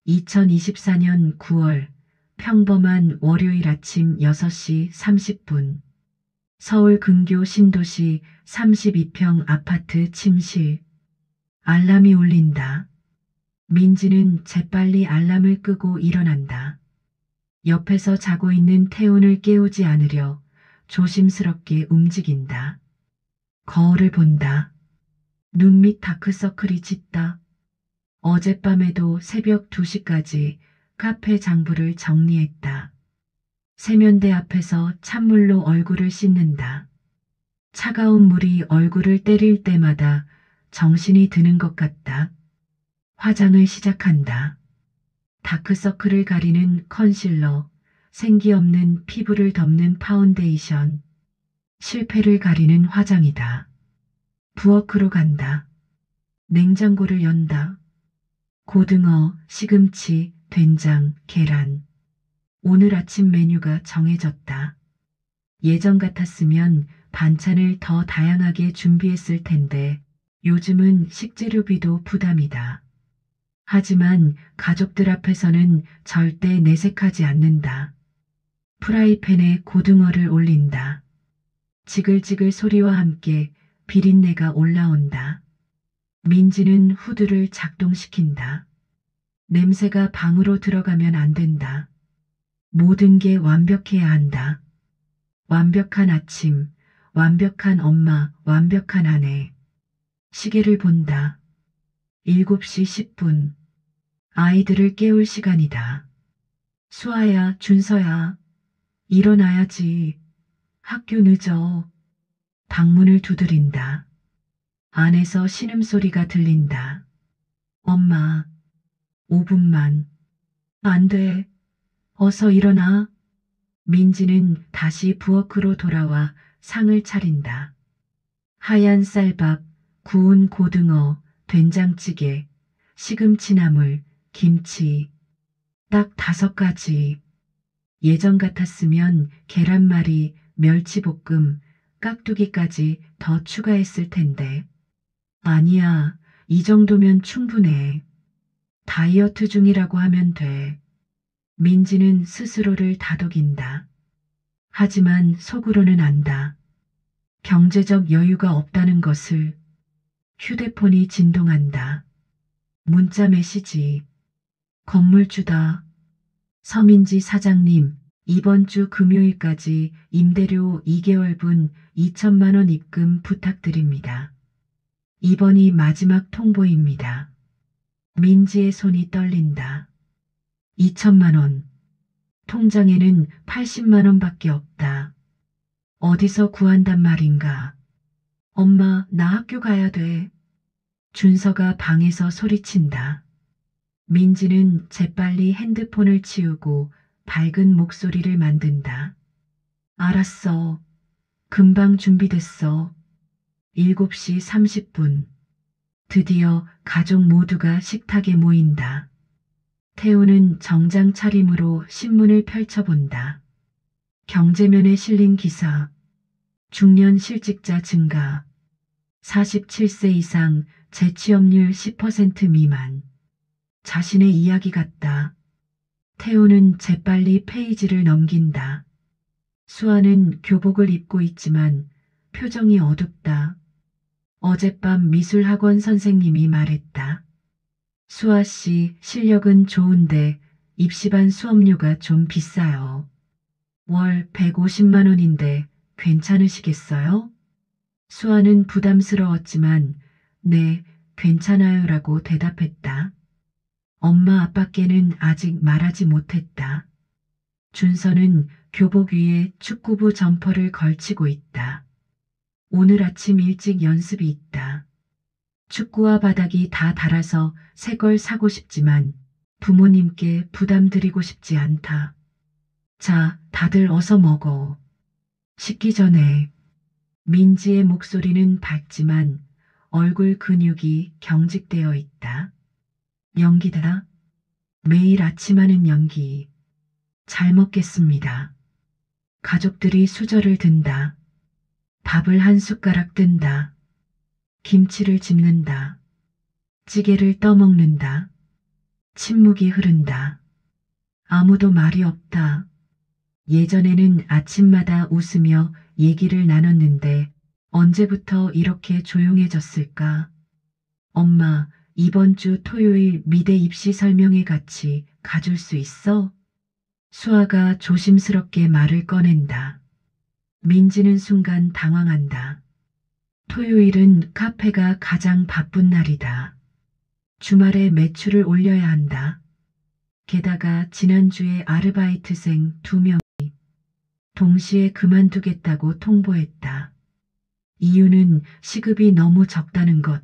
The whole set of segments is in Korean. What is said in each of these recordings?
2024년 9월 평범한 월요일 아침 6시 30분 서울 근교 신도시 32평 아파트 침실. 알람이 울린다. 민지는 재빨리 알람을 끄고 일어난다. 옆에서 자고 있는 태훈을 깨우지 않으려 조심스럽게 움직인다. 거울을 본다. 눈 밑 다크서클이 짙다. 어젯밤에도 새벽 2시까지 카페 장부를 정리했다. 세면대 앞에서 찬물로 얼굴을 씻는다. 차가운 물이 얼굴을 때릴 때마다 정신이 드는 것 같다. 화장을 시작한다. 다크서클을 가리는 컨실러, 생기 없는 피부를 덮는 파운데이션, 실패를 가리는 화장이다. 부엌으로 간다. 냉장고를 연다. 고등어, 시금치, 된장, 계란. 오늘 아침 메뉴가 정해졌다. 예전 같았으면 반찬을 더 다양하게 준비했을 텐데 요즘은 식재료비도 부담이다. 하지만 가족들 앞에서는 절대 내색하지 않는다. 프라이팬에 고등어를 올린다. 지글지글 소리와 함께 비린내가 올라온다. 민지는 후드를 작동시킨다. 냄새가 방으로 들어가면 안 된다. 모든 게 완벽해야 한다. 완벽한 아침, 완벽한 엄마, 완벽한 아내. 시계를 본다. 7시 10분. 아이들을 깨울 시간이다. 수아야, 준서야. 일어나야지. 학교 늦어. 방문을 두드린다. 안에서 신음소리가 들린다. 엄마, 5분만. 안 돼. 어서 일어나. 민지는 다시 부엌으로 돌아와 상을 차린다. 하얀 쌀밥, 구운 고등어, 된장찌개, 시금치나물, 김치. 딱 5가지. 예전 같았으면 계란말이, 멸치볶음, 깍두기까지 더 추가했을 텐데. 아니야, 이 정도면 충분해. 다이어트 중이라고 하면 돼. 민지는 스스로를 다독인다. 하지만 속으로는 안다. 경제적 여유가 없다는 것을. 휴대폰이 진동한다. 문자 메시지. 건물주다. 서민지 사장님, 이번 주 금요일까지 임대료 2개월분 2천만 원 입금 부탁드립니다. 이번이 마지막 통보입니다. 민지의 손이 떨린다. 2천만 원. 통장에는 80만 원밖에 없다. 어디서 구한단 말인가. 엄마, 나 학교 가야 돼. 준서가 방에서 소리친다. 민지는 재빨리 핸드폰을 치우고 밝은 목소리를 만든다. 알았어. 금방 준비됐어. 7시 30분. 드디어 가족 모두가 식탁에 모인다. 태우는 정장 차림으로 신문을 펼쳐본다. 경제면에 실린 기사. 중년 실직자 증가. 47세 이상 재취업률 10% 미만. 자신의 이야기 같다. 태우는 재빨리 페이지를 넘긴다. 수아는 교복을 입고 있지만 표정이 어둡다. 어젯밤 미술학원 선생님이 말했다. 수아 씨 실력은 좋은데 입시반 수업료가 좀 비싸요. 월 150만 원인데 괜찮으시겠어요? 수아는 부담스러웠지만 네, 괜찮아요라고 대답했다. 엄마 아빠께는 아직 말하지 못했다. 준서는 교복 위에 축구부 점퍼를 걸치고 있다. 오늘 아침 일찍 연습이 있다. 축구화 바닥이 다 닳아서 새 걸 사고 싶지만 부모님께 부담 드리고 싶지 않다. 자, 다들 어서 먹어. 식기 전에. 민지의 목소리는 밝지만 얼굴 근육이 경직되어 있다. 연기다. 매일 아침 하는 연기. 잘 먹겠습니다. 가족들이 수저를 든다. 밥을 한 숟가락 뜬다. 김치를 집는다. 찌개를 떠먹는다. 침묵이 흐른다. 아무도 말이 없다. 예전에는 아침마다 웃으며 얘기를 나눴는데 언제부터 이렇게 조용해졌을까? 엄마, 이번 주 토요일 미대 입시 설명회 같이 가줄 수 있어? 수아가 조심스럽게 말을 꺼낸다. 민지는 순간 당황한다. 토요일은 카페가 가장 바쁜 날이다. 주말에 매출을 올려야 한다. 게다가 지난주에 아르바이트생 2명이 동시에 그만두겠다고 통보했다. 이유는 시급이 너무 적다는 것.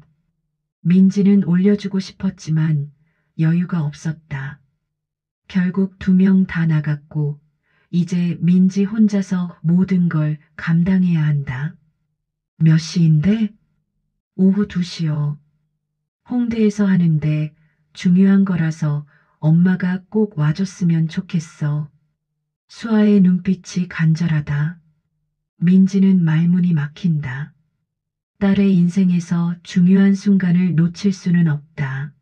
민지는 올려주고 싶었지만 여유가 없었다. 결국 2명 다 나갔고 이제 민지 혼자서 모든 걸 감당해야 한다. 몇 시인데? 오후 2시요. 홍대에서 하는데 중요한 거라서 엄마가 꼭 와줬으면 좋겠어. 수아의 눈빛이 간절하다. 민지는 말문이 막힌다. 딸의 인생에서 중요한 순간을 놓칠 수는 없다.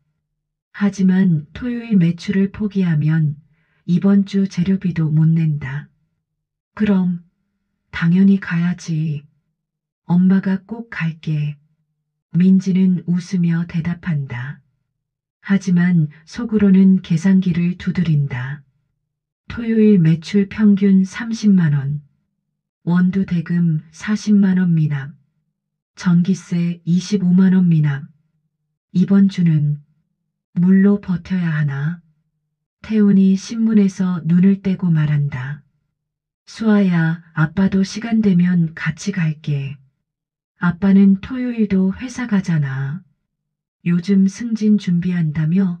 하지만 토요일 매출을 포기하면 이번 주 재료비도 못 낸다. 그럼 당연히 가야지. 엄마가 꼭 갈게. 민지는 웃으며 대답한다. 하지만 속으로는 계산기를 두드린다. 토요일 매출 평균 30만 원. 원두 대금 40만 원 미납. 전기세 25만 원 미납. 이번 주는 물로 버텨야 하나? 태훈이 신문에서 눈을 떼고 말한다. 수아야, 아빠도 시간 되면 같이 갈게. 아빠는 토요일도 회사 가잖아. 요즘 승진 준비한다며?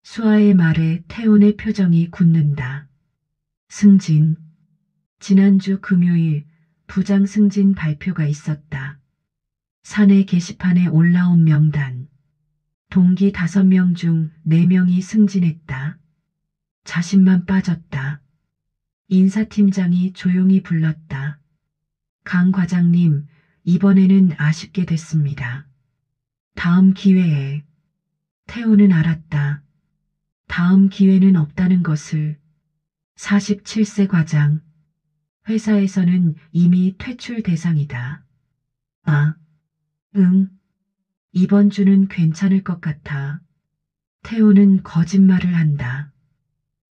수아의 말에 태훈의 표정이 굳는다. 승진. 지난주 금요일 부장 승진 발표가 있었다. 사내 게시판에 올라온 명단. 동기 5명 중 4명이 승진했다. 자신만 빠졌다. 인사팀장이 조용히 불렀다. 강 과장님, 이번에는 아쉽게 됐습니다. 다음 기회에. 태우는 알았다. 다음 기회는 없다는 것을. 47세 과장. 회사에서는 이미 퇴출 대상이다. 아, 응. 이번 주는 괜찮을 것 같아. 태우는 거짓말을 한다.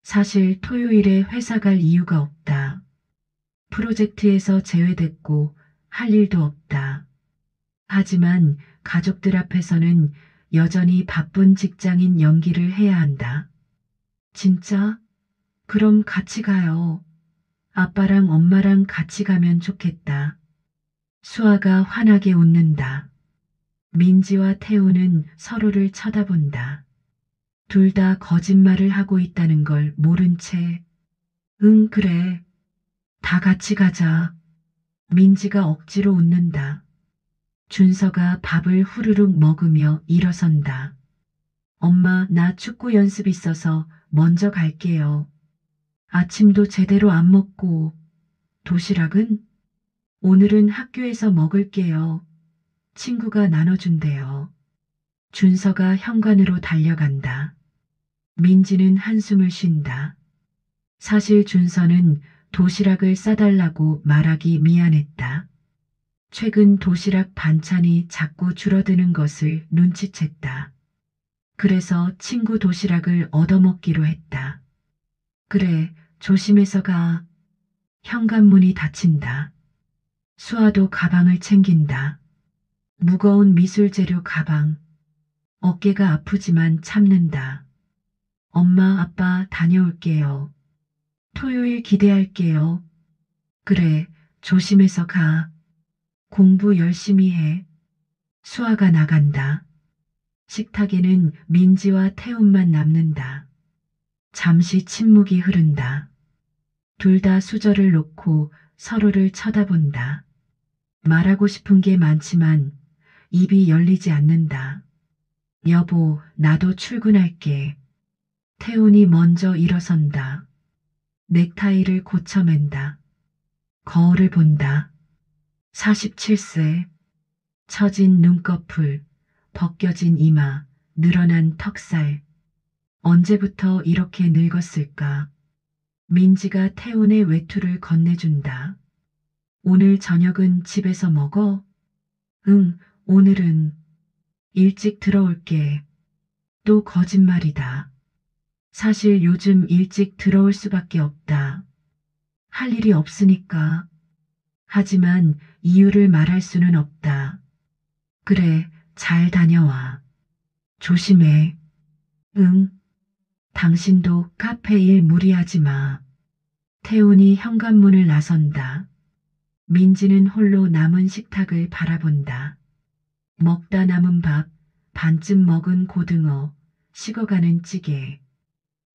사실 토요일에 회사 갈 이유가 없다. 프로젝트에서 제외됐고 할 일도 없다. 하지만 가족들 앞에서는 여전히 바쁜 직장인 연기를 해야 한다. 진짜? 그럼 같이 가요. 아빠랑 엄마랑 같이 가면 좋겠다. 수아가 환하게 웃는다. 민지와 태우는 서로를 쳐다본다. 둘 다 거짓말을 하고 있다는 걸 모른 채, 응, 그래. 다 같이 가자. 민지가 억지로 웃는다. 준서가 밥을 후루룩 먹으며 일어선다. 엄마, 나 축구 연습 있어서 먼저 갈게요. 아침도 제대로 안 먹고. 도시락은? 오늘은 학교에서 먹을게요. 친구가 나눠준대요. 준서가 현관으로 달려간다. 민지는 한숨을 쉰다. 사실 준서는 도시락을 싸달라고 말하기 미안했다. 최근 도시락 반찬이 자꾸 줄어드는 것을 눈치챘다. 그래서 친구 도시락을 얻어먹기로 했다. 그래, 조심해서 가. 현관문이 닫힌다. 수아도 가방을 챙긴다. 무거운 미술재료 가방. 어깨가 아프지만 참는다. 엄마, 아빠 다녀올게요. 토요일 기대할게요. 그래, 조심해서 가. 공부 열심히 해. 수아가 나간다. 식탁에는 민지와 태훈만 남는다. 잠시 침묵이 흐른다. 둘 다 수저를 놓고 서로를 쳐다본다. 말하고 싶은 게 많지만 입이 열리지 않는다. 여보, 나도 출근할게. 태훈이 먼저 일어선다. 넥타이를 고쳐맨다. 거울을 본다. 47세. 처진 눈꺼풀, 벗겨진 이마, 늘어난 턱살. 언제부터 이렇게 늙었을까? 민지가 태훈의 외투를 건네준다. 오늘 저녁은 집에서 먹어? 응, 오늘은 일찍 들어올게. 또 거짓말이다. 사실 요즘 일찍 들어올 수밖에 없다. 할 일이 없으니까. 하지만 이유를 말할 수는 없다. 그래, 잘 다녀와. 조심해. 응. 당신도 카페 일 무리하지 마. 태훈이 현관문을 나선다. 민지는 홀로 남은 식탁을 바라본다. 먹다 남은 밥, 반쯤 먹은 고등어, 식어가는 찌개.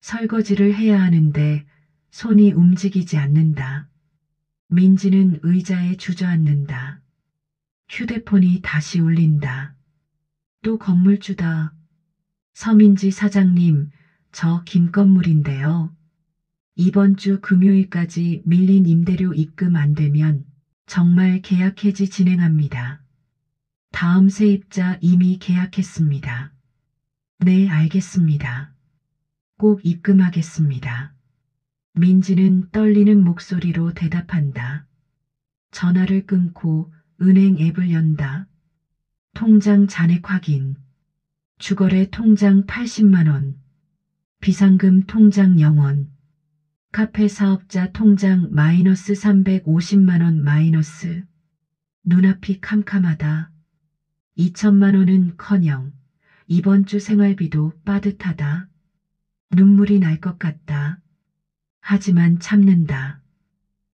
설거지를 해야 하는데 손이 움직이지 않는다. 민지는 의자에 주저앉는다. 휴대폰이 다시 울린다. 또 건물주다. 서민지 사장님, 저 김건물인데요. 이번 주 금요일까지 밀린 임대료 입금 안 되면 정말 계약 해지 진행합니다. 다음 세입자 이미 계약했습니다. 네, 알겠습니다. 꼭 입금하겠습니다. 민지는 떨리는 목소리로 대답한다. 전화를 끊고 은행 앱을 연다. 통장 잔액 확인. 주거래 통장 80만 원. 비상금 통장 0원. 카페 사업자 통장 마이너스 350만 원 마이너스. 눈앞이 캄캄하다. 2천만 원은커녕 이번 주 생활비도 빠듯하다. 눈물이 날 것 같다. 하지만 참는다.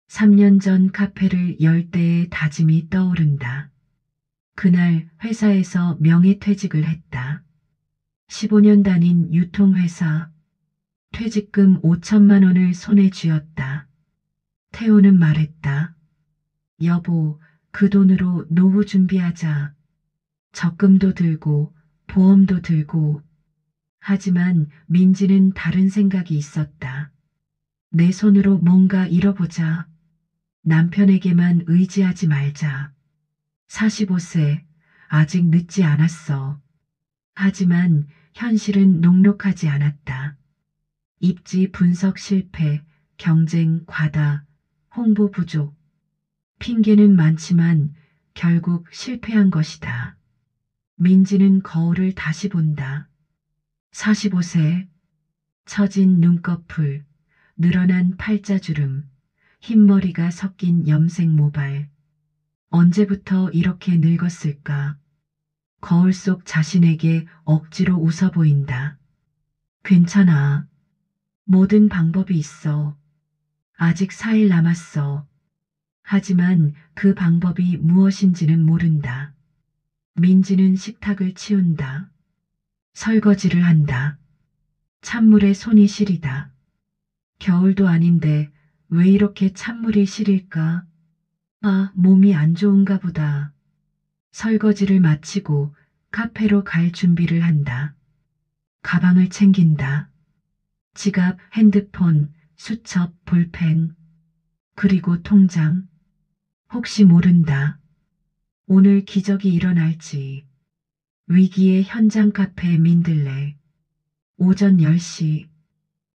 3년 전 카페를 열 때의 다짐이 떠오른다. 그날 회사에서 명예퇴직을 했다. 15년 다닌 유통회사. 퇴직금 5천만 원을 손에 쥐었다. 태호는 말했다. 여보, 그 돈으로 노후 준비하자. 적금도 들고 보험도 들고. 하지만 민지는 다른 생각이 있었다. 내 손으로 뭔가 잃어보자. 남편에게만 의지하지 말자. 45세, 아직 늦지 않았어. 하지만 현실은 녹록하지 않았다. 입지 분석 실패, 경쟁 과다, 홍보 부족. 핑계는 많지만 결국 실패한 것이다. 민지는 거울을 다시 본다. 45세, 처진 눈꺼풀, 늘어난 팔자주름, 흰머리가 섞인 염색 모발. 언제부터 이렇게 늙었을까? 거울 속 자신에게 억지로 웃어 보인다. 괜찮아. 모든 방법이 있어. 아직 4일 남았어. 하지만 그 방법이 무엇인지는 모른다. 민지는 식탁을 치운다. 설거지를 한다. 찬물에 손이 시리다. 겨울도 아닌데 왜 이렇게 찬물이 시릴까? 아, 몸이 안 좋은가 보다. 설거지를 마치고 카페로 갈 준비를 한다. 가방을 챙긴다. 지갑, 핸드폰, 수첩, 볼펜, 그리고 통장. 혹시 모른다. 오늘 기적이 일어날지. 위기의 현장 카페 민들레. 오전 10시.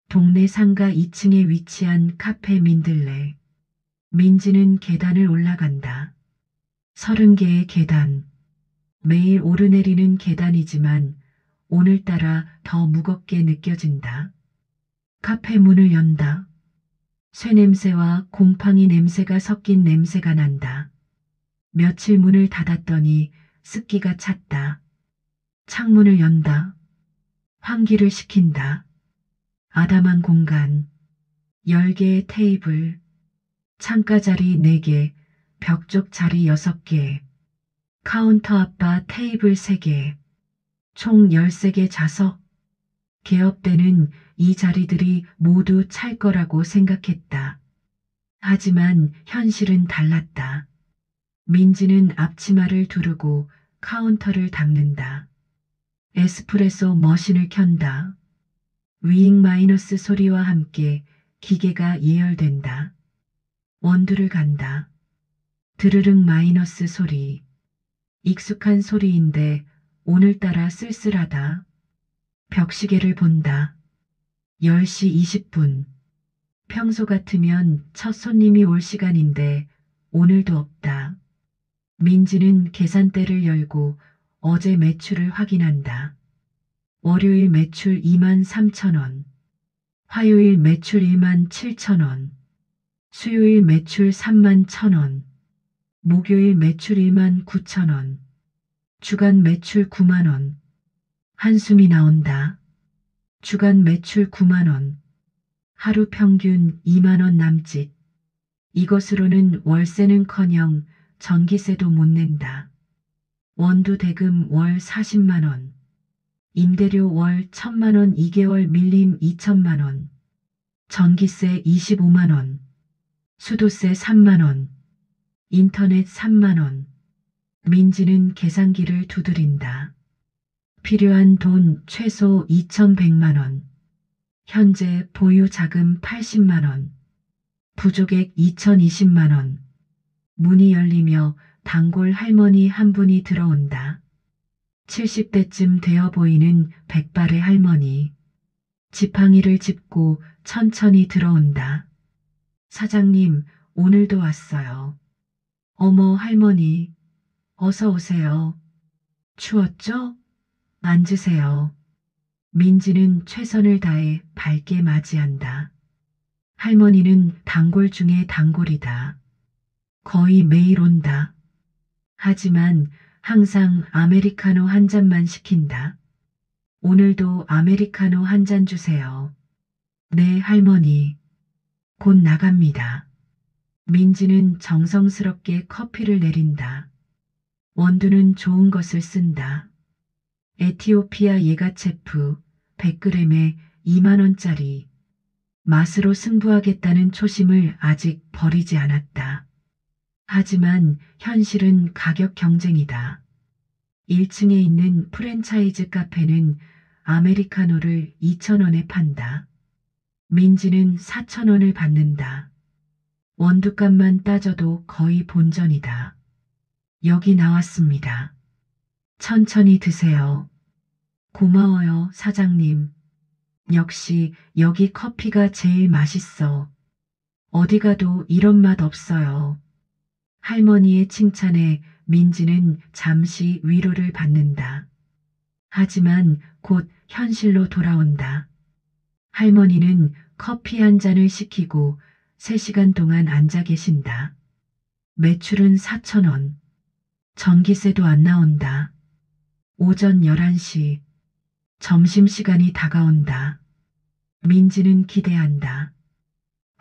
동네 상가 2층에 위치한 카페 민들레. 민지는 계단을 올라간다. 30개의 계단. 매일 오르내리는 계단이지만 오늘따라 더 무겁게 느껴진다. 카페 문을 연다. 쇠냄새와 곰팡이 냄새가 섞인 냄새가 난다. 며칠 문을 닫았더니 습기가 찼다. 창문을 연다. 환기를 시킨다. 아담한 공간. 10개의 테이블. 창가 자리 4개, 벽 쪽 자리 6개. 카운터 앞바 테이블 3개. 총 13개 좌석. 개업 때는 이 자리들이 모두 찰 거라고 생각했다. 하지만 현실은 달랐다. 민지는 앞치마를 두르고 카운터를 닦는다. 에스프레소 머신을 켠다. 위잉 마이너스 소리와 함께 기계가 예열된다. 원두를 간다. 드르륵 마이너스 소리. 익숙한 소리인데 오늘따라 쓸쓸하다. 벽시계를 본다. 10시 20분. 평소 같으면 첫 손님이 올 시간인데 오늘도 없다. 민지는 계산대를 열고 어제 매출을 확인한다. 월요일 매출 2만 3천 원. 화요일 매출 1만 7천 원. 수요일 매출 3만 1천 원. 목요일 매출 1만 9천 원. 주간 매출 9만 원. 한숨이 나온다. 주간 매출 9만 원. 하루 평균 2만 원 남짓. 이것으로는 월세는커녕 전기세도 못 낸다. 원두 대금 월 40만 원. 임대료 월 1,000만 원 2개월 밀림 2천만 원. 전기세 25만 원. 수도세 3만 원. 인터넷 3만 원. 민지는 계산기를 두드린다. 필요한 돈 최소 2,100만 원. 현재 보유 자금 80만 원. 부족액 2,020만 원. 문이 열리며 단골 할머니 한 분이 들어온다. 70대쯤 되어 보이는 백발의 할머니. 지팡이를 짚고 천천히 들어온다. 사장님, 오늘도 왔어요. 어머, 할머니. 어서 오세요. 추웠죠? 앉으세요. 민지는 최선을 다해 밝게 맞이한다. 할머니는 단골 중에 단골이다. 거의 매일 온다. 하지만 항상 아메리카노 한 잔만 시킨다. 오늘도 아메리카노 한 잔 주세요. 네, 할머니. 곧 나갑니다. 민지는 정성스럽게 커피를 내린다. 원두는 좋은 것을 쓴다. 에티오피아 예가체프 100g에 2만 원짜리. 맛으로 승부하겠다는 초심을 아직 버리지 않았다. 하지만 현실은 가격 경쟁이다. 1층에 있는 프랜차이즈 카페는 아메리카노를 2,000원에 판다. 민지는 4,000원을 받는다. 원두값만 따져도 거의 본전이다. 여기 나왔습니다. 천천히 드세요. 고마워요, 사장님. 역시 여기 커피가 제일 맛있어. 어디 가도 이런 맛 없어요. 할머니의 칭찬에 민지는 잠시 위로를 받는다. 하지만 곧 현실로 돌아온다. 할머니는 커피 한 잔을 시키고 3시간 동안 앉아 계신다. 매출은 4,000원. 전기세도 안 나온다. 오전 11시. 점심시간이 다가온다. 민지는 기대한다.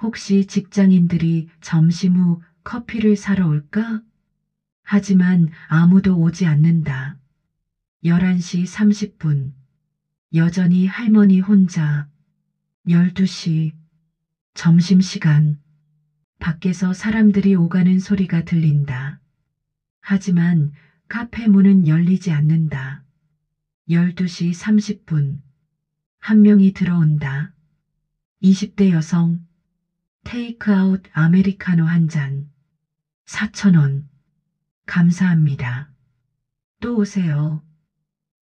혹시 직장인들이 점심 후 커피를 사러 올까? 하지만 아무도 오지 않는다. 11시 30분. 여전히 할머니 혼자. 12시. 점심시간. 밖에서 사람들이 오가는 소리가 들린다. 하지만 카페 문은 열리지 않는다. 12시 30분. 한 명이 들어온다. 20대 여성. 테이크아웃 아메리카노 한 잔. 4,000원. 감사합니다. 또 오세요.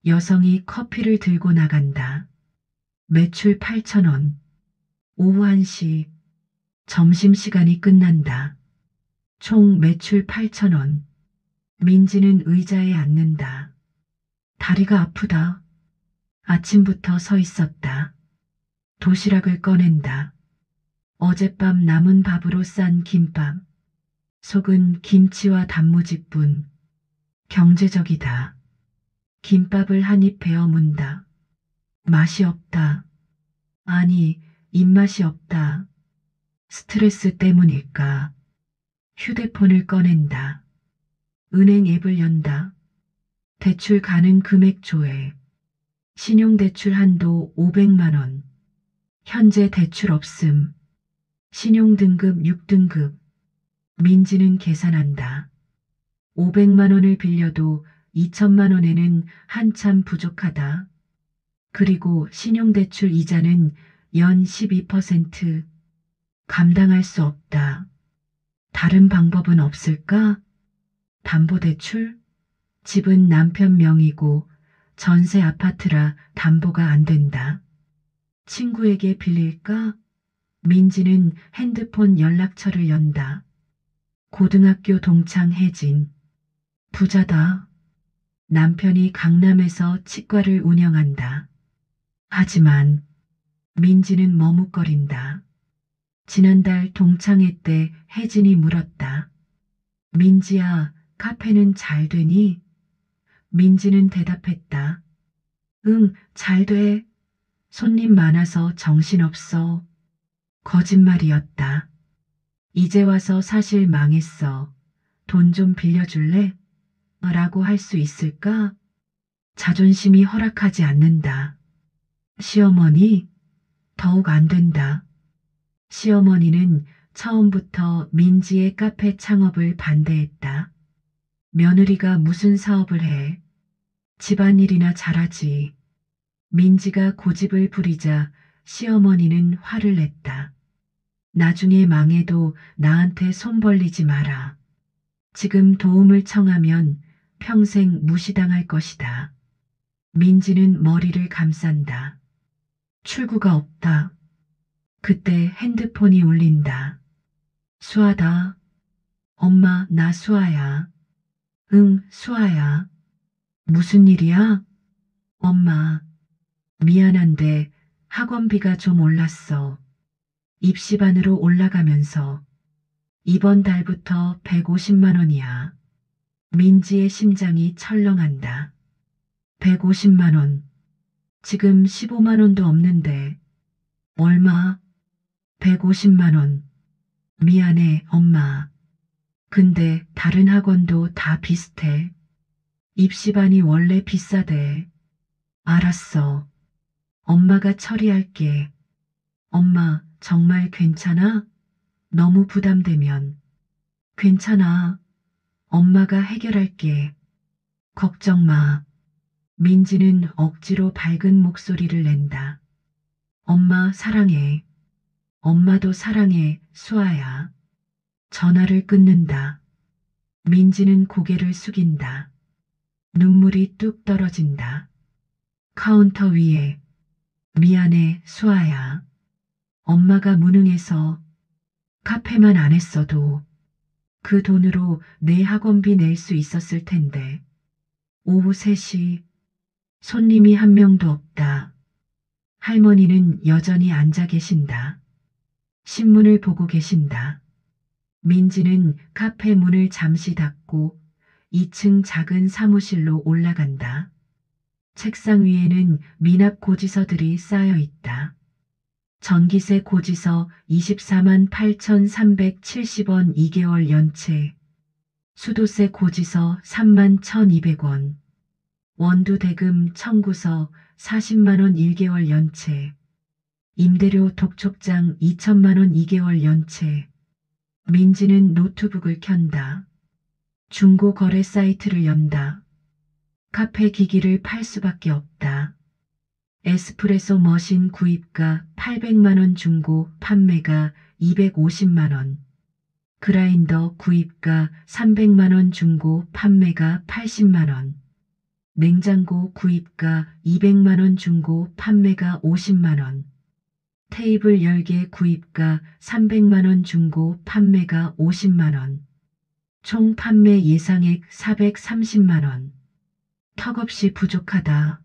여성이 커피를 들고 나간다. 매출 8,000원. 오후 1시. 점심시간이 끝난다. 총 매출 8,000원. 민지는 의자에 앉는다. 다리가 아프다. 아침부터 서 있었다. 도시락을 꺼낸다. 어젯밤 남은 밥으로 싼 김밥. 속은 김치와 단무지뿐. 경제적이다. 김밥을 한 입 베어 문다. 맛이 없다. 아니, 입맛이 없다. 스트레스 때문일까? 휴대폰을 꺼낸다. 은행 앱을 연다. 대출 가능 금액 조회. 신용대출 한도 500만 원. 현재 대출 없음. 신용등급 6등급. 민지는 계산한다. 500만 원을 빌려도 2천만 원에는 한참 부족하다. 그리고 신용대출 이자는 연 12%. 감당할 수 없다. 다른 방법은 없을까? 담보대출? 집은 남편 명의고 전세 아파트라 담보가 안 된다. 친구에게 빌릴까? 민지는 핸드폰 연락처를 연다. 고등학교 동창 혜진. 부자다. 남편이 강남에서 치과를 운영한다. 하지만 민지는 머뭇거린다. 지난달 동창회 때 혜진이 물었다. 민지야, 카페는 잘 되니? 민지는 대답했다. 응, 잘 돼. 손님 많아서 정신없어. 거짓말이었다. 이제 와서 사실 망했어. 돈 좀 빌려줄래? 라고 할 수 있을까? 자존심이 허락하지 않는다. 시어머니, 더욱 안 된다. 시어머니는 처음부터 민지의 카페 창업을 반대했다. 며느리가 무슨 사업을 해? 집안일이나 잘하지. 민지가 고집을 부리자 시어머니는 화를 냈다. 나중에 망해도 나한테 손 벌리지 마라. 지금 도움을 청하면 평생 무시당할 것이다. 민지는 머리를 감싼다. 출구가 없다. 그때 핸드폰이 울린다. 수아다. 엄마, 나 수아야. 응, 수아야. 무슨 일이야? 엄마, 미안한데 학원비가 좀 올랐어. 입시반으로 올라가면서 이번 달부터 150만 원이야. 민지의 심장이 철렁한다. 150만 원. 지금 15만 원도 없는데. 얼마? 150만 원. 미안해, 엄마. 근데 다른 학원도 다 비슷해. 입시반이 원래 비싸대. 알았어. 엄마가 처리할게. 엄마, 정말 괜찮아? 너무 부담되면. 괜찮아. 엄마가 해결할게. 걱정 마. 민지는 억지로 밝은 목소리를 낸다. 엄마 사랑해. 엄마도 사랑해, 수아야. 전화를 끊는다. 민지는 고개를 숙인다. 눈물이 뚝 떨어진다. 카운터 위에. 미안해, 수아야. 엄마가 무능해서 카페만 안 했어도 그 돈으로 내 학원비 낼 수 있었을 텐데. 오후 3시. 손님이 한 명도 없다. 할머니는 여전히 앉아 계신다. 신문을 보고 계신다. 민지는 카페 문을 잠시 닫고 2층 작은 사무실로 올라간다. 책상 위에는 미납 고지서들이 쌓여 있다. 전기세 고지서 24만 8,370원 2개월 연체, 수도세 고지서 3만 1,200원, 원두 대금 청구서 40만 원 1개월 연체, 임대료 독촉장 2천만 원 2개월 연체. 민지는 노트북을 켠다. 중고 거래 사이트를 연다. 카페 기기를 팔 수밖에 없다. 에스프레소 머신 구입가 800만 원 중고 판매가 250만 원. 그라인더 구입가 300만 원 중고 판매가 80만 원. 냉장고 구입가 200만 원 중고 판매가 50만 원. 테이블 10개 구입가 300만 원 중고 판매가 50만 원. 총 판매 예상액 430만 원. 턱없이 부족하다.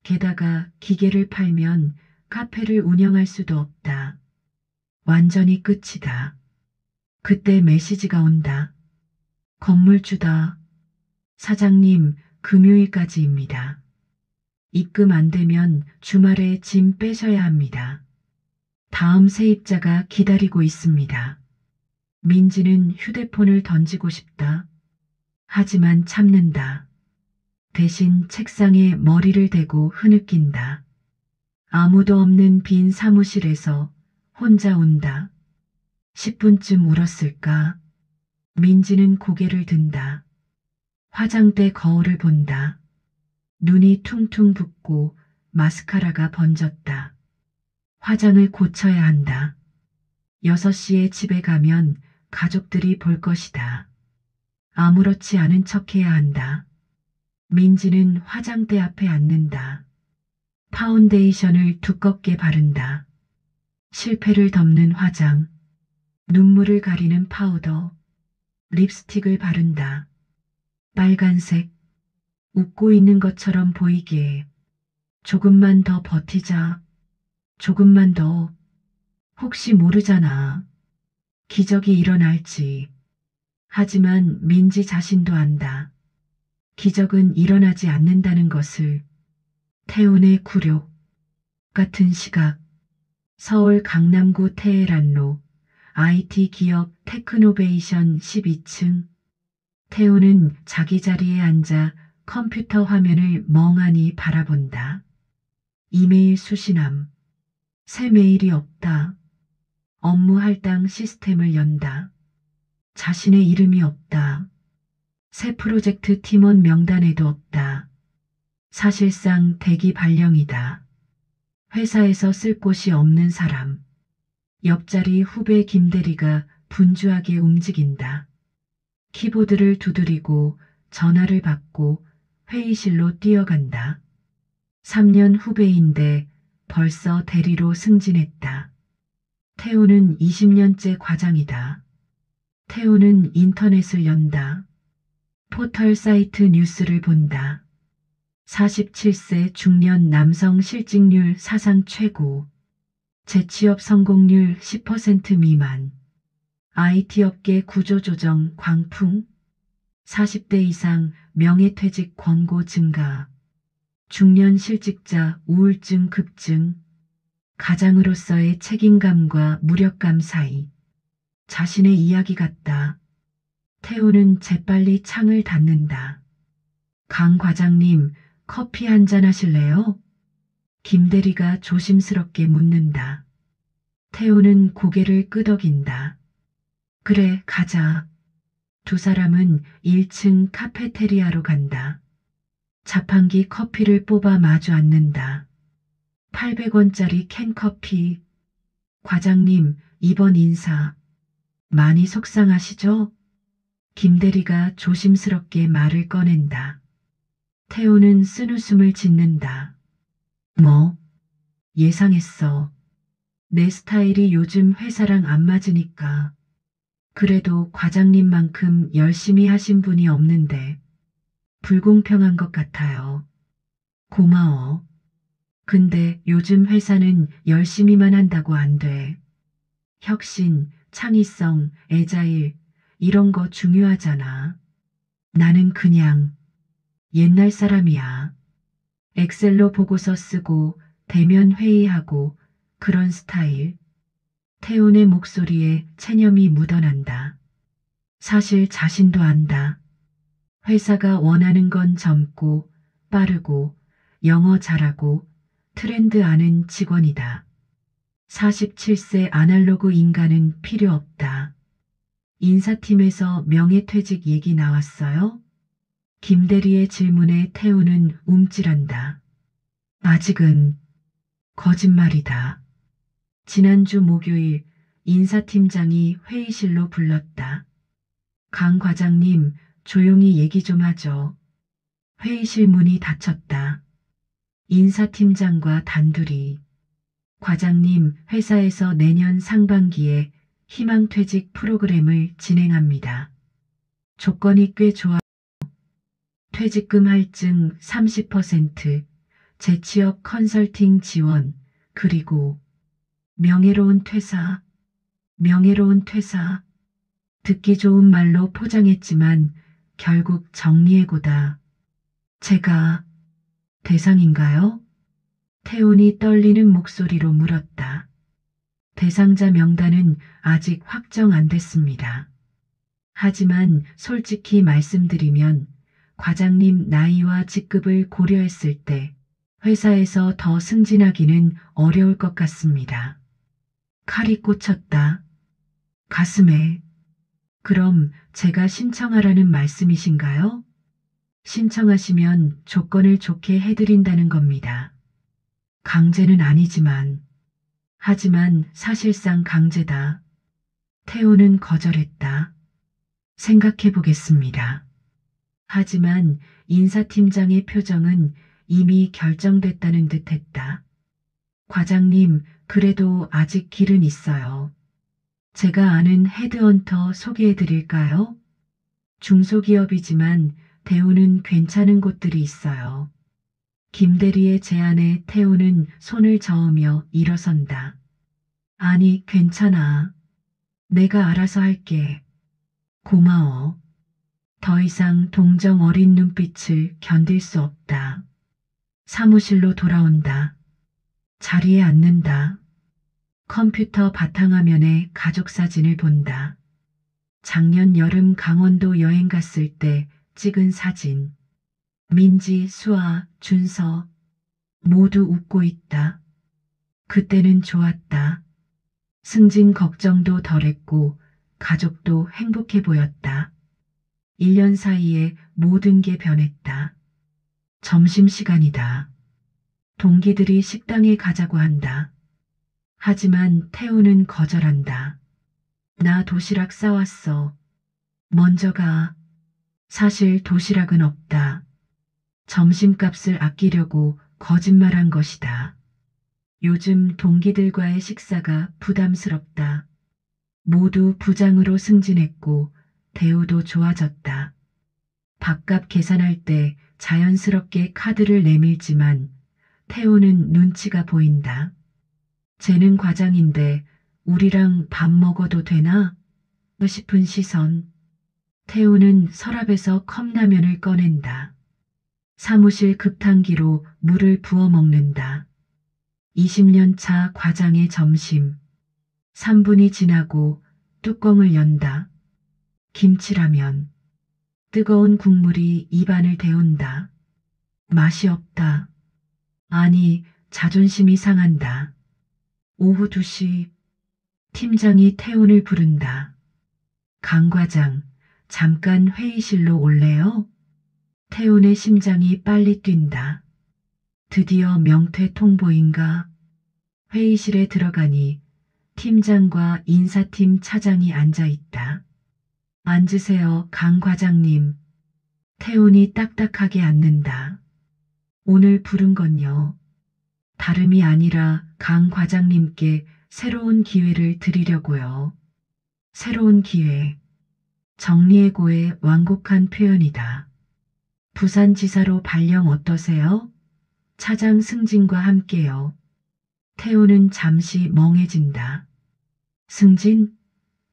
게다가 기계를 팔면 카페를 운영할 수도 없다. 완전히 끝이다. 그때 메시지가 온다. 건물주다. 사장님, 금요일까지입니다. 입금 안 되면 주말에 짐 빼셔야 합니다. 다음 세입자가 기다리고 있습니다. 민지는 휴대폰을 던지고 싶다. 하지만 참는다. 대신 책상에 머리를 대고 흐느낀다. 아무도 없는 빈 사무실에서 혼자 운다. 10분쯤 울었을까? 민지는 고개를 든다. 화장대 거울을 본다. 눈이 퉁퉁 붓고 마스카라가 번졌다. 화장을 고쳐야 한다. 6시에 집에 가면 가족들이 볼 것이다. 아무렇지 않은 척해야 한다. 민지는 화장대 앞에 앉는다. 파운데이션을 두껍게 바른다. 실패를 덮는 화장, 눈물을 가리는 파우더, 립스틱을 바른다. 빨간색, 웃고 있는 것처럼 보이게. 조금만 더 버티자. 조금만 더. 혹시 모르잖아. 기적이 일어날지. 하지만 민지 자신도 안다. 기적은 일어나지 않는다는 것을. 태운의 굴욕. 같은 시각. 서울 강남구 테헤란로 IT 기업 테크노베이션 12층. 태우는 자기 자리에 앉아 컴퓨터 화면을 멍하니 바라본다. 이메일 수신함. 새 메일이 없다. 업무 할당 시스템을 연다. 자신의 이름이 없다. 새 프로젝트 팀원 명단에도 없다. 사실상 대기 발령이다. 회사에서 쓸 곳이 없는 사람. 옆자리 후배 김대리가 분주하게 움직인다. 키보드를 두드리고 전화를 받고 회의실로 뛰어간다. 3년 후배인데 벌써 대리로 승진했다. 태우는 20년째 과장이다. 태우는 인터넷을 연다. 포털 사이트 뉴스를 본다. 47세 중년 남성 실직률 사상 최고. 재취업 성공률 10% 미만. IT 업계 구조조정 광풍. 40대 이상 명예퇴직 권고 증가. 중년 실직자 우울증 급증. 가장으로서의 책임감과 무력감 사이. 자신의 이야기 같다. 태우는 재빨리 창을 닫는다. 강 과장님, 커피 한잔 하실래요? 김대리가 조심스럽게 묻는다. 태우는 고개를 끄덕인다. 그래, 가자. 두 사람은 1층 카페테리아로 간다. 자판기 커피를 뽑아 마주 앉는다. 800원짜리 캔커피. 과장님, 이번 인사. 많이 속상하시죠? 김대리가 조심스럽게 말을 꺼낸다. 태우는 쓴웃음을 짓는다. 뭐? 예상했어. 내 스타일이 요즘 회사랑 안 맞으니까. 그래도 과장님만큼 열심히 하신 분이 없는데 불공평한 것 같아요. 고마워. 근데 요즘 회사는 열심히만 한다고 안 돼. 혁신, 창의성, 애자일 이런 거 중요하잖아. 나는 그냥 옛날 사람이야. 엑셀로 보고서 쓰고 대면 회의하고 그런 스타일. 태운의 목소리에 체념이 묻어난다. 사실 자신도 안다. 회사가 원하는 건 젊고 빠르고 영어 잘하고 트렌드 아는 직원이다. 47세 아날로그 인간은 필요 없다. 인사팀에서 명예퇴직 얘기 나왔어요? 김대리의 질문에 태우는 움찔한다. 아직은 거짓말이다. 지난주 목요일 인사팀장이 회의실로 불렀다. 강 과장님, 조용히 얘기 좀 하죠. 회의실 문이 닫혔다. 인사팀장과 단둘이. 과장님, 회사에서 내년 상반기에 희망퇴직 프로그램을 진행합니다. 조건이 꽤 좋아. 퇴직금 할증 30%, 재취업 컨설팅 지원, 그리고 명예로운 퇴사. 명예로운 퇴사. 듣기 좋은 말로 포장했지만 결국 정리해고다. 제가 대상인가요? 태운이 떨리는 목소리로 물었다. 대상자 명단은 아직 확정 안 됐습니다. 하지만 솔직히 말씀드리면 과장님 나이와 직급을 고려했을 때 회사에서 더 승진하기는 어려울 것 같습니다. 칼이 꽂혔다. 가슴에. 그럼 제가 신청하라는 말씀이신가요? 신청하시면 조건을 좋게 해드린다는 겁니다. 강제는 아니지만. 하지만 사실상 강제다. 태우는 거절했다. 생각해 보겠습니다. 하지만 인사팀장의 표정은 이미 결정됐다는 듯 했다. 과장님, 그래도 아직 길은 있어요. 제가 아는 헤드헌터 소개해 드릴까요? 중소기업이지만 대우는 괜찮은 곳들이 있어요. 김대리의 제안에 태우는 손을 저으며 일어선다. 아니, 괜찮아. 내가 알아서 할게. 고마워. 더 이상 동정 어린 눈빛을 견딜 수 없다. 사무실로 돌아온다. 자리에 앉는다. 컴퓨터 바탕화면에 가족 사진을 본다. 작년 여름 강원도 여행 갔을 때 찍은 사진. 민지, 수아, 준서 모두 웃고 있다. 그때는 좋았다. 승진 걱정도 덜했고 가족도 행복해 보였다. 1년 사이에 모든 게 변했다. 점심시간이다. 동기들이 식당에 가자고 한다. 하지만 태우는 거절한다. 나 도시락 싸왔어. 먼저 가. 사실 도시락은 없다. 점심값을 아끼려고 거짓말한 것이다. 요즘 동기들과의 식사가 부담스럽다. 모두 부장으로 승진했고 대우도 좋아졌다. 밥값 계산할 때 자연스럽게 카드를 내밀지만 태우는 눈치가 보인다. 쟤는 과장인데 우리랑 밥 먹어도 되나? 싶은 시선. 태우는 서랍에서 컵라면을 꺼낸다. 사무실 급탕기로 물을 부어 먹는다. 20년 차 과장의 점심. 3분이 지나고 뚜껑을 연다. 김치라면. 뜨거운 국물이 입안을 데운다. 맛이 없다. 아니, 자존심이 상한다. 오후 2시 팀장이 태훈을 부른다. 강 과장, 잠깐 회의실로 올래요? 태훈의 심장이 빨리 뛴다. 드디어 명퇴 통보인가? 회의실에 들어가니 팀장과 인사팀 차장이 앉아 있다. 앉으세요, 강 과장님. 태훈이 딱딱하게 앉는다. 오늘 부른 건요. 다름이 아니라 강 과장님께 새로운 기회를 드리려고요. 새로운 기회. 정리해고의 완곡한 표현이다. 부산지사로 발령 어떠세요? 차장 승진과 함께요. 태우는 잠시 멍해진다. 승진?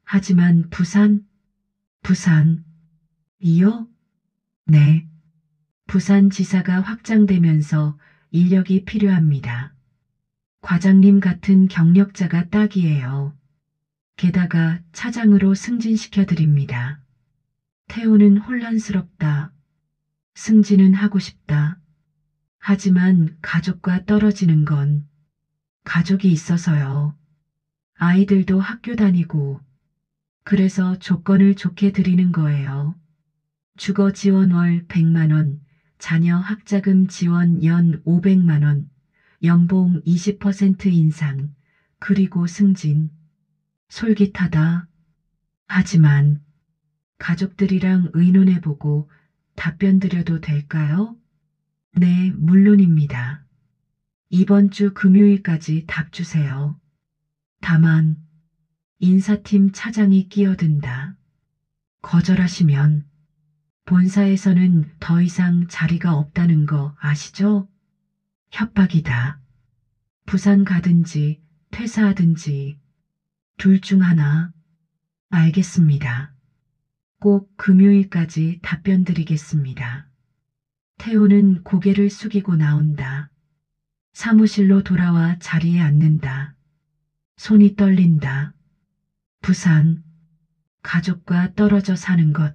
하지만 부산? 이요? 네. 부산지사가 확장되면서 인력이 필요합니다. 과장님 같은 경력자가 딱이에요. 게다가 차장으로 승진시켜드립니다. 태우는 혼란스럽다. 승진은 하고 싶다. 하지만 가족과 떨어지는 건 가족이 있어서요. 아이들도 학교 다니고 그래서 조건을 좋게 드리는 거예요. 주거 지원 월 100만 원, 자녀 학자금 지원 연 500만 원, 연봉 20% 인상, 그리고 승진. 솔깃하다. 하지만 가족들이랑 의논해보고 답변 드려도 될까요? 네, 물론입니다. 이번 주 금요일까지 답 주세요. 다만 인사팀 차장이 끼어든다. 거절하시면 본사에서는 더 이상 자리가 없다는 거 아시죠? 협박이다. 부산 가든지 퇴사하든지 둘 중 하나. 알겠습니다. 꼭 금요일까지 답변 드리겠습니다. 태우는 고개를 숙이고 나온다. 사무실로 돌아와 자리에 앉는다. 손이 떨린다. 부산. 가족과 떨어져 사는 것.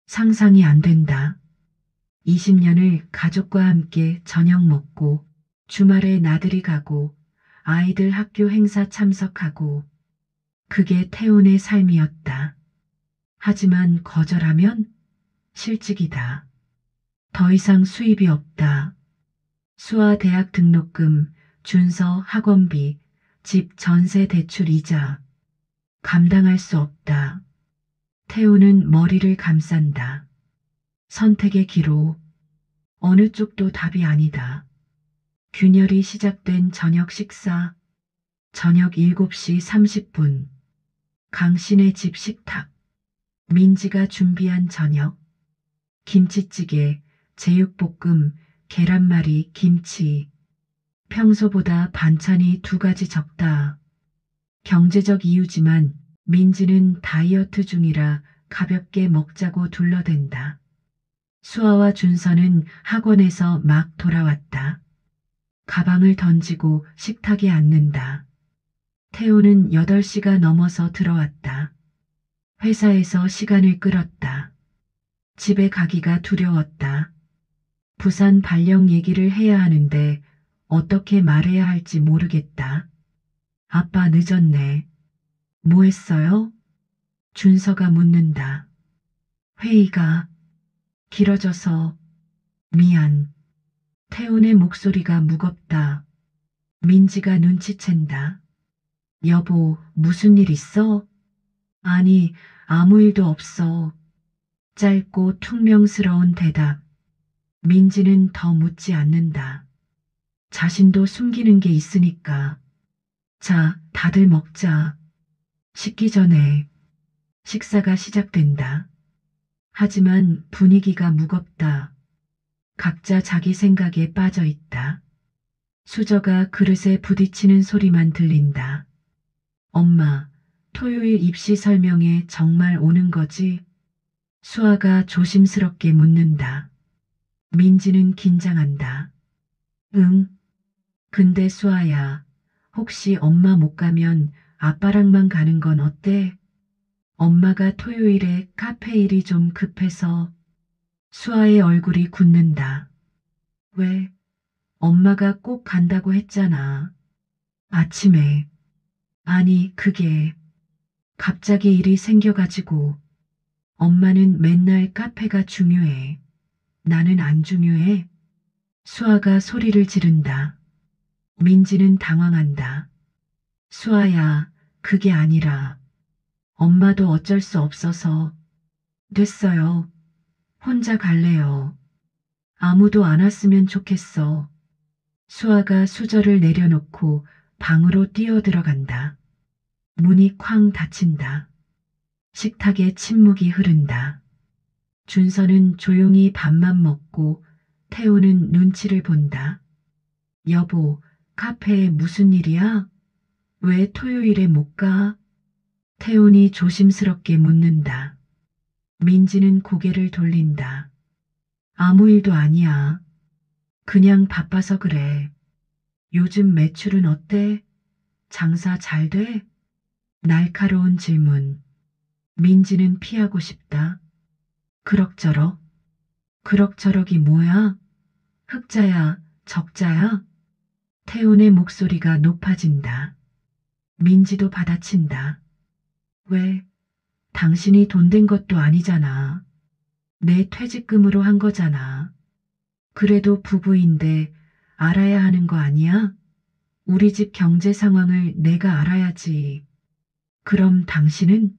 상상이 안 된다. 20년을 가족과 함께 저녁 먹고 주말에 나들이 가고 아이들 학교 행사 참석하고 그게 태훈의 삶이었다. 하지만 거절하면 실직이다. 더 이상 수입이 없다. 수아 대학 등록금, 준서 학원비, 집 전세 대출 이자. 감당할 수 없다. 태우는 머리를 감싼다. 선택의 기로. 어느 쪽도 답이 아니다. 균열이 시작된 저녁 식사. 저녁 7시 30분. 강신의 집 식탁. 민지가 준비한 저녁. 김치찌개, 제육볶음, 계란말이, 김치. 평소보다 반찬이 2가지 적다. 경제적 이유지만 민지는 다이어트 중이라 가볍게 먹자고 둘러댄다. 수아와 준서는 학원에서 막 돌아왔다. 가방을 던지고 식탁에 앉는다. 태우는 8시가 넘어서 들어왔다. 회사에서 시간을 끌었다. 집에 가기가 두려웠다. 부산 발령 얘기를 해야 하는데 어떻게 말해야 할지 모르겠다. 아빠 늦었네. 뭐 했어요? 준서가 묻는다. 회의가 길어져서 미안. 태훈의 목소리가 무겁다. 민지가 눈치챈다. 여보, 무슨 일 있어? 아니, 아무 일도 없어. 짧고 퉁명스러운 대답. 민지는 더 묻지 않는다. 자신도 숨기는 게 있으니까. 자, 다들 먹자. 식기 전에 식사가 시작된다. 하지만 분위기가 무겁다. 각자 자기 생각에 빠져 있다. 수저가 그릇에 부딪히는 소리만 들린다. 엄마, 토요일 입시 설명회 정말 오는 거지? 수아가 조심스럽게 묻는다. 민지는 긴장한다. 응. 근데 수아야, 혹시 엄마 못 가면 아빠랑만 가는 건 어때? 엄마가 토요일에 카페 일이 좀 급해서. 수아의 얼굴이 굳는다. 왜? 엄마가 꼭 간다고 했잖아. 아침에. 아니, 그게 갑자기 일이 생겨가지고. 엄마는 맨날 카페가 중요해. 나는 안 중요해. 수아가 소리를 지른다. 민지는 당황한다. 수아야, 그게 아니라 엄마도 어쩔 수 없어서. 됐어요. 혼자 갈래요. 아무도 안 왔으면 좋겠어. 수아가 수저를 내려놓고 방으로 뛰어들어간다. 문이 쾅 닫힌다. 식탁에 침묵이 흐른다. 준서는 조용히 밥만 먹고 태우는 눈치를 본다. 여보, 카페에 무슨 일이야? 왜 토요일에 못 가? 태훈이 조심스럽게 묻는다. 민지는 고개를 돌린다. 아무 일도 아니야. 그냥 바빠서 그래. 요즘 매출은 어때? 장사 잘 돼? 날카로운 질문. 민지는 피하고 싶다. 그럭저럭. 그럭저럭이 뭐야? 흑자야, 적자야? 태훈의 목소리가 높아진다. 민지도 받아친다. 왜? 당신이 돈 된 것도 아니잖아. 내 퇴직금으로 한 거잖아. 그래도 부부인데 알아야 하는 거 아니야? 우리 집 경제 상황을 내가 알아야지. 그럼 당신은?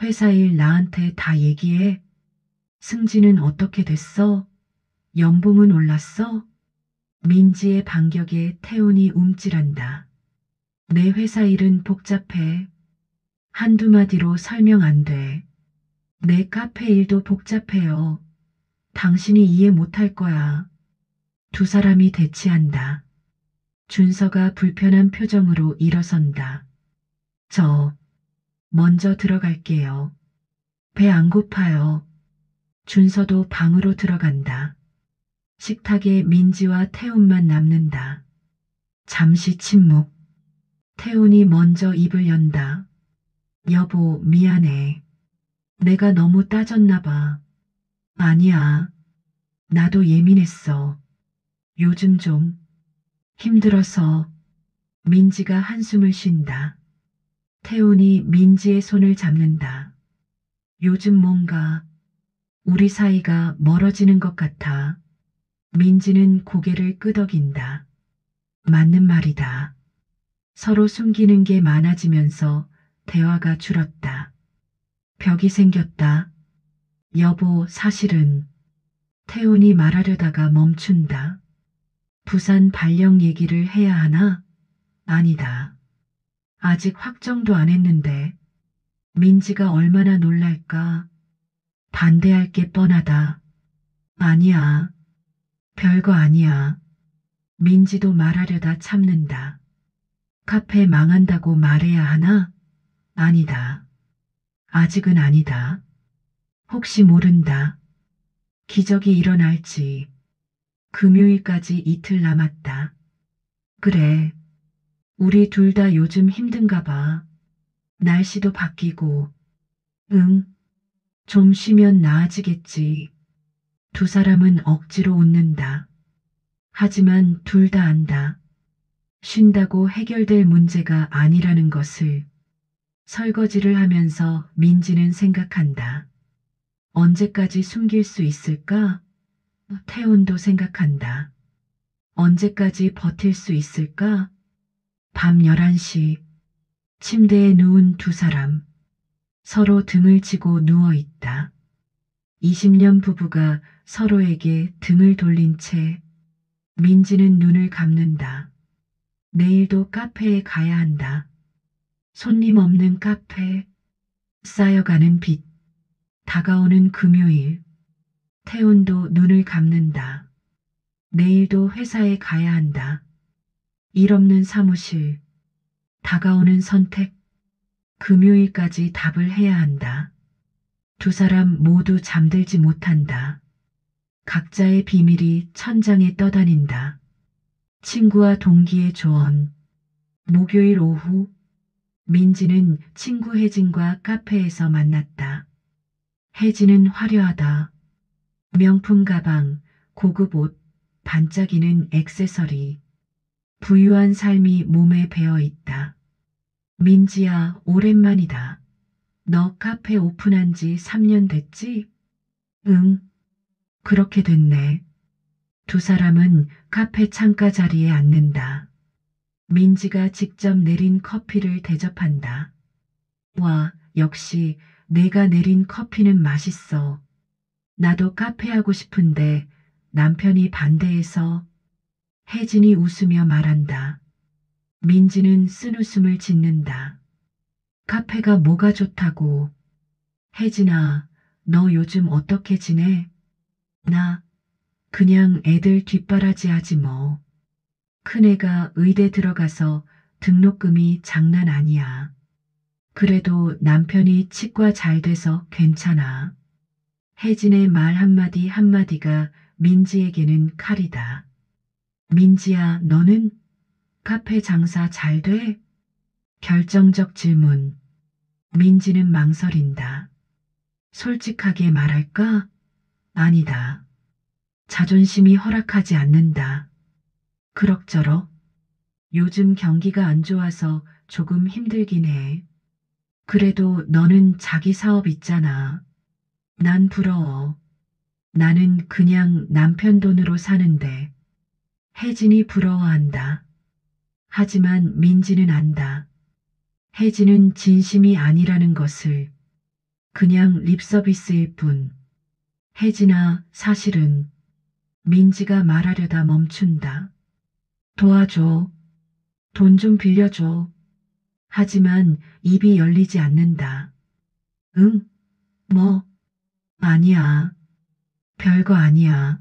회사 일 나한테 다 얘기해. 승진은 어떻게 됐어? 연봉은 올랐어? 민지의 반격에 태훈이 움찔한다. 내 회사 일은 복잡해. 한두 마디로 설명 안 돼. 내 카페 일도 복잡해요. 당신이 이해 못할 거야. 두 사람이 대치한다. 준서가 불편한 표정으로 일어선다. 저 먼저 들어갈게요. 배 안 고파요. 준서도 방으로 들어간다. 식탁에 민지와 태훈만 남는다. 잠시 침묵. 태훈이 먼저 입을 연다. 여보, 미안해. 내가 너무 따졌나 봐. 아니야. 나도 예민했어. 요즘 좀 힘들어서. 민지가 한숨을 쉰다. 태훈이 민지의 손을 잡는다. 요즘 뭔가 우리 사이가 멀어지는 것 같아. 민지는 고개를 끄덕인다. 맞는 말이다. 서로 숨기는 게 많아지면서 대화가 줄었다. 벽이 생겼다. 여보, 사실은 태훈이 말하려다가 멈춘다. 부산 발령 얘기를 해야 하나? 아니다. 아직 확정도 안 했는데 민지가 얼마나 놀랄까? 반대할 게 뻔하다. 아니야. 별거 아니야. 민지도 말하려다 참는다. 카페 망한다고 말해야 하나? 아니다. 아직은 아니다. 혹시 모른다. 기적이 일어날지. 금요일까지 이틀 남았다. 그래. 우리 둘 다 요즘 힘든가 봐. 날씨도 바뀌고. 응. 좀 쉬면 나아지겠지. 두 사람은 억지로 웃는다. 하지만 둘 다 안다. 쉰다고 해결될 문제가 아니라는 것을. 설거지를 하면서 민지는 생각한다. 언제까지 숨길 수 있을까? 태훈도 생각한다. 언제까지 버틸 수 있을까? 밤 11시 침대에 누운 두 사람. 서로 등을 지고 누워 있다. 20년 부부가 서로에게 등을 돌린 채 민지는 눈을 감는다. 내일도 카페에 가야 한다. 손님 없는 카페. 쌓여가는 빚. 다가오는 금요일. 태훈도 눈을 감는다. 내일도 회사에 가야 한다. 일 없는 사무실. 다가오는 선택. 금요일까지 답을 해야 한다. 두 사람 모두 잠들지 못한다. 각자의 비밀이 천장에 떠다닌다. 친구와 동기의 조언. 목요일 오후 민지는 친구 혜진과 카페에서 만났다. 혜진은 화려하다. 명품 가방, 고급 옷, 반짝이는 액세서리. 부유한 삶이 몸에 배어 있다. 민지야, 오랜만이다. 너 카페 오픈한 지 3년 됐지? 응, 그렇게 됐네. 두 사람은 카페 창가 자리에 앉는다. 민지가 직접 내린 커피를 대접한다. 와, 역시 내가 내린 커피는 맛있어. 나도 카페 하고 싶은데 남편이 반대해서. 혜진이 웃으며 말한다. 민지는 쓴웃음을 짓는다. 카페가 뭐가 좋다고. 혜진아, 너 요즘 어떻게 지내? 나 그냥 애들 뒷바라지 하지 뭐. 큰애가 의대 들어가서 등록금이 장난 아니야. 그래도 남편이 치과 잘 돼서 괜찮아. 혜진의 말 한마디 한마디가 민지에게는 칼이다. 민지야, 너는 카페 장사 잘 돼? 결정적 질문. 민지는 망설인다. 솔직하게 말할까? 아니다. 자존심이 허락하지 않는다. 그럭저럭. 요즘 경기가 안 좋아서 조금 힘들긴 해. 그래도 너는 자기 사업 있잖아. 난 부러워. 나는 그냥 남편 돈으로 사는데. 혜진이 부러워한다. 하지만 민지는 안다. 혜진은 진심이 아니라는 것을. 그냥 립서비스일 뿐. 혜진아, 사실은. 민지가 말하려다 멈춘다. 도와줘. 돈 좀 빌려줘. 하지만 입이 열리지 않는다. 응? 뭐? 아니야. 별거 아니야.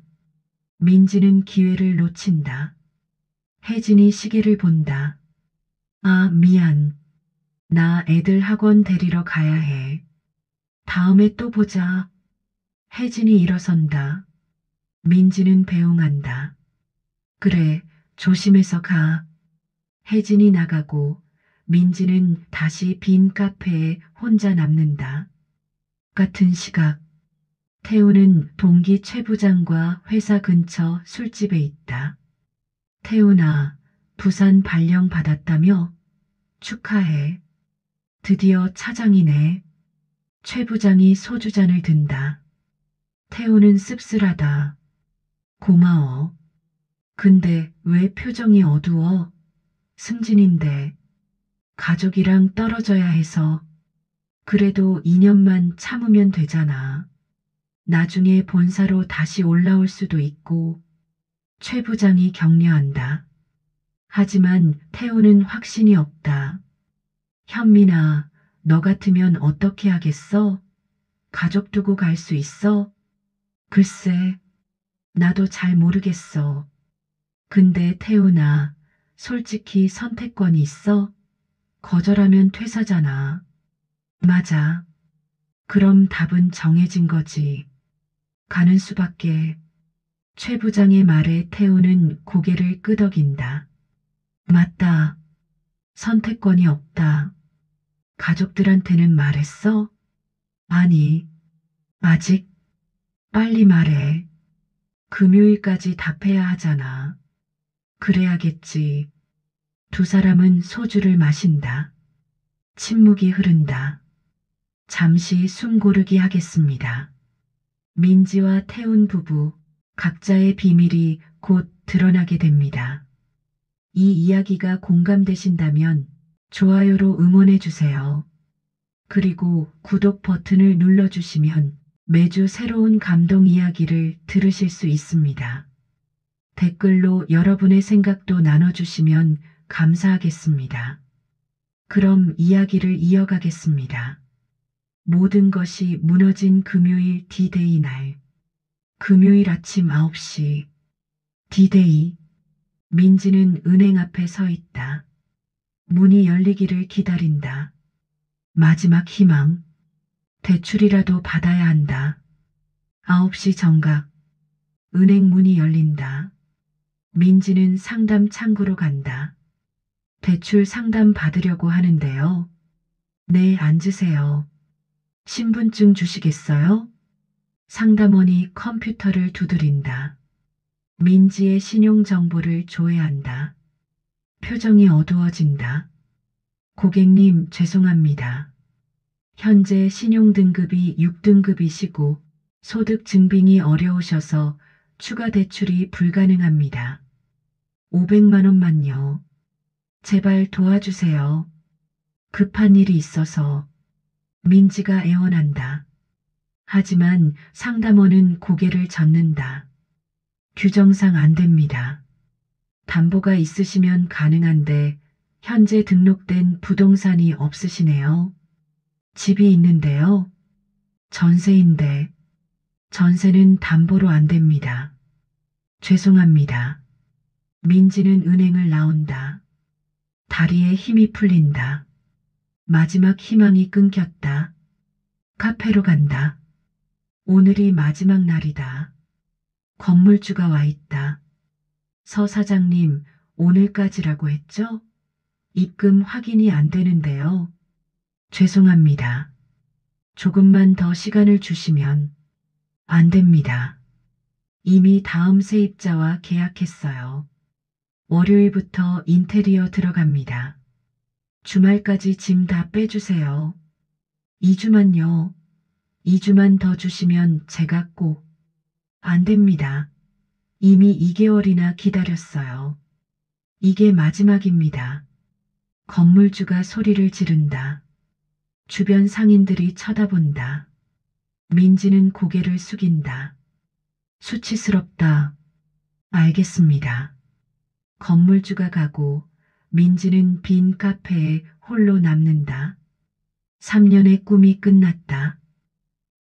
민지는 기회를 놓친다. 혜진이 시계를 본다. 아, 미안. 나 애들 학원 데리러 가야 해. 다음에 또 보자. 혜진이 일어선다. 민지는 배웅한다. 그래, 조심해서 가. 혜진이 나가고 민지는 다시 빈 카페에 혼자 남는다. 같은 시각. 태우는 동기 최 부장과 회사 근처 술집에 있다. 태훈아, 부산 발령 받았다며? 축하해. 드디어 차장이네. 최 부장이 소주잔을 든다. 태훈은 씁쓸하다. 고마워. 근데 왜 표정이 어두워? 승진인데. 가족이랑 떨어져야 해서. 그래도 2년만 참으면 되잖아. 나중에 본사로 다시 올라올 수도 있고 최 부장이 격려한다. 하지만 태우는 확신이 없다. 현민아, 너 같으면 어떻게 하겠어? 가족 두고 갈 수 있어? 글쎄, 나도 잘 모르겠어. 근데 태우나, 솔직히 선택권이 있어? 거절하면 퇴사잖아. 맞아. 그럼 답은 정해진 거지. 가는 수밖에. 최 부장의 말에 태우는 고개를 끄덕인다. 맞다. 선택권이 없다. 가족들한테는 말했어? 아니, 아직. 빨리 말해. 금요일까지 답해야 하잖아. 그래야겠지. 두 사람은 소주를 마신다. 침묵이 흐른다. 잠시 숨 고르기 하겠습니다. 민지와 태운 부부, 각자의 비밀이 곧 드러나게 됩니다. 이 이야기가 공감되신다면 좋아요로 응원해 주세요. 그리고 구독 버튼을 눌러주시면 매주 새로운 감동 이야기를 들으실 수 있습니다. 댓글로 여러분의 생각도 나눠주시면 감사하겠습니다. 그럼 이야기를 이어가겠습니다. 모든 것이 무너진 금요일 D-Day 날. 금요일 아침 9시. D-Day. 민지는 은행 앞에 서 있다. 문이 열리기를 기다린다. 마지막 희망. 대출이라도 받아야 한다. 9시 정각. 은행 문이 열린다. 민지는 상담 창구로 간다. 대출 상담 받으려고 하는데요. 네, 앉으세요. 신분증 주시겠어요? 상담원이 컴퓨터를 두드린다. 민지의 신용정보를 조회한다. 표정이 어두워진다. 고객님, 죄송합니다. 현재 신용등급이 6등급이시고 소득 증빙이 어려우셔서 추가 대출이 불가능합니다. 500만 원만요. 제발 도와주세요. 급한 일이 있어서. 민지가 애원한다. 하지만 상담원은 고개를 젓는다. 규정상 안 됩니다. 담보가 있으시면 가능한데 현재 등록된 부동산이 없으시네요. 집이 있는데요. 전세인데 전세는 담보로 안 됩니다. 죄송합니다. 민지는 은행을 나온다. 다리에 힘이 풀린다. 마지막 희망이 끊겼다. 카페로 간다. 오늘이 마지막 날이다. 건물주가 와 있다. 서 사장님, 오늘까지라고 했죠? 입금 확인이 안 되는데요. 죄송합니다. 조금만 더 시간을 주시면. 안 됩니다. 이미 다음 세입자와 계약했어요. 월요일부터 인테리어 들어갑니다. 주말까지 짐 다 빼주세요. 2주만요. 2주만 더 주시면 제가 꼭. 안 됩니다. 이미 2개월이나 기다렸어요. 이게 마지막입니다. 건물주가 소리를 지른다. 주변 상인들이 쳐다본다. 민지는 고개를 숙인다. 수치스럽다. 알겠습니다. 건물주가 가고 민지는 빈 카페에 홀로 남는다. 3년의 꿈이 끝났다.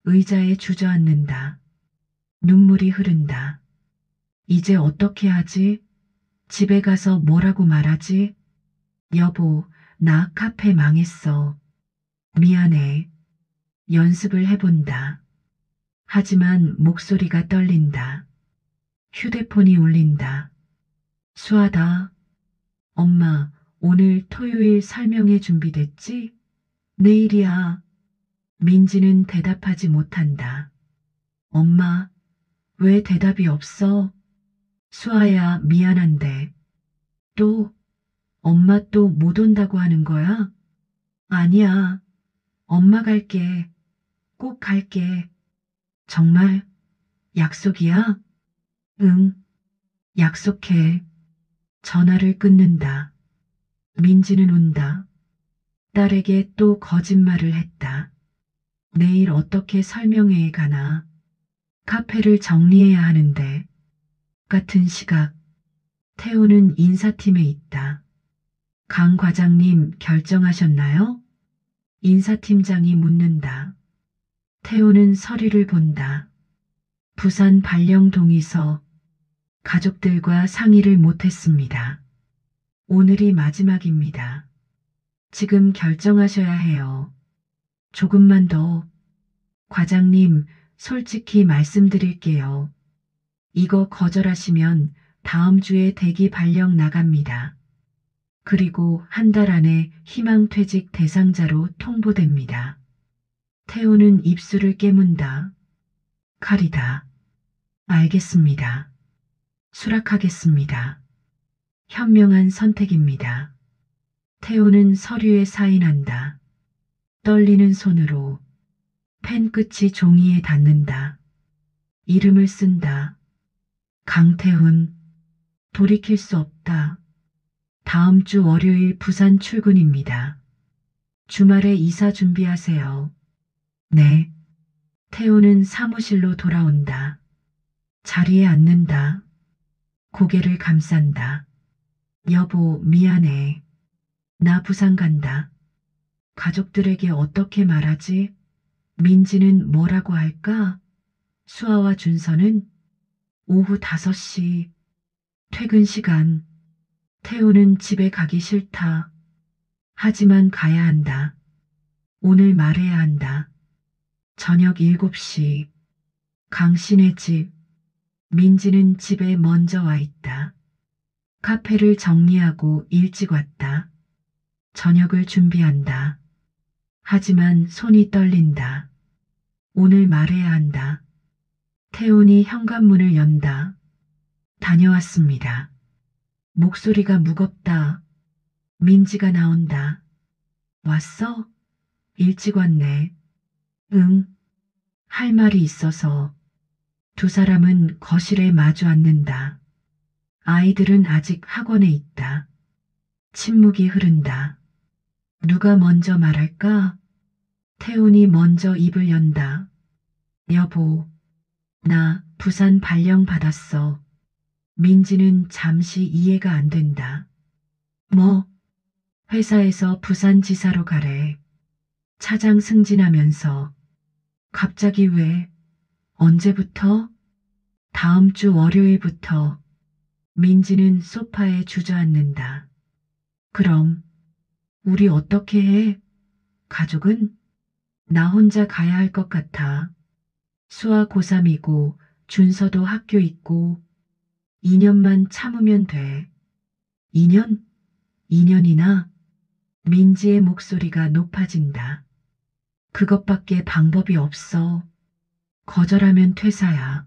의자에 주저앉는다. 눈물이 흐른다. 이제 어떻게 하지? 집에 가서 뭐라고 말하지? 여보, 나 카페 망했어. 미안해. 연습을 해본다. 하지만 목소리가 떨린다. 휴대폰이 울린다. 수아다. 엄마, 오늘 토요일 설명회 준비됐지? 내일이야. 민지는 대답하지 못한다. 엄마, 왜 대답이 없어? 수아야, 미안한데. 또, 엄마 또 못 온다고 하는 거야? 아니야. 엄마 갈게. 꼭 갈게. 정말? 약속이야? 응. 약속해. 전화를 끊는다. 민지는 운다. 딸에게 또 거짓말을 했다. 내일 어떻게 설명회에 가나. 카페를 정리해야 하는데. 같은 시각, 태우는 인사팀에 있다. 강 과장님 결정하셨나요? 인사팀장이 묻는다. 태우는 서류를 본다. 부산 발령 동의서. 가족들과 상의를 못했습니다. 오늘이 마지막입니다. 지금 결정하셔야 해요. 조금만 더. 과장님, 솔직히 말씀드릴게요. 이거 거절하시면 다음 주에 대기 발령 나갑니다. 그리고 한 달 안에 희망퇴직 대상자로 통보됩니다. 태우는 입술을 깨문다. 칼이다. 알겠습니다. 수락하겠습니다. 현명한 선택입니다. 태우는 서류에 사인한다. 떨리는 손으로 펜 끝이 종이에 닿는다. 이름을 쓴다. 강태훈. 돌이킬 수 없다. 다음 주 월요일 부산 출근입니다. 주말에 이사 준비하세요. 네. 태우는 사무실로 돌아온다. 자리에 앉는다. 고개를 감싼다. 여보, 미안해. 나 부산 간다. 가족들에게 어떻게 말하지? 민지는 뭐라고 할까? 수아와 준서는? 오후 5시. 퇴근 시간. 태우는 집에 가기 싫다. 하지만 가야 한다. 오늘 말해야 한다. 저녁 7시. 강신의 집. 민지는 집에 먼저 와 있다. 카페를 정리하고 일찍 왔다. 저녁을 준비한다. 하지만 손이 떨린다. 오늘 말해야 한다. 태훈이 현관문을 연다. 다녀왔습니다. 목소리가 무겁다. 민지가 나온다. 왔어? 일찍 왔네. 응. 할 말이 있어서. 두 사람은 거실에 마주 앉는다. 아이들은 아직 학원에 있다. 침묵이 흐른다. 누가 먼저 말할까? 태훈이 먼저 입을 연다. 여보, 나 부산 발령 받았어. 민지는 잠시 이해가 안 된다. 뭐? 회사에서 부산지사로 가래. 차장 승진하면서. 갑자기 왜? 언제부터? 다음 주 월요일부터. 민지는 소파에 주저앉는다. 그럼 우리 어떻게 해? 가족은? 나 혼자 가야 할 것 같아. 수아 고3이고 준서도 학교 있고 2년만 참으면 돼. 2년? 2년이나? 민지의 목소리가 높아진다. 그것밖에 방법이 없어. 거절하면 퇴사야.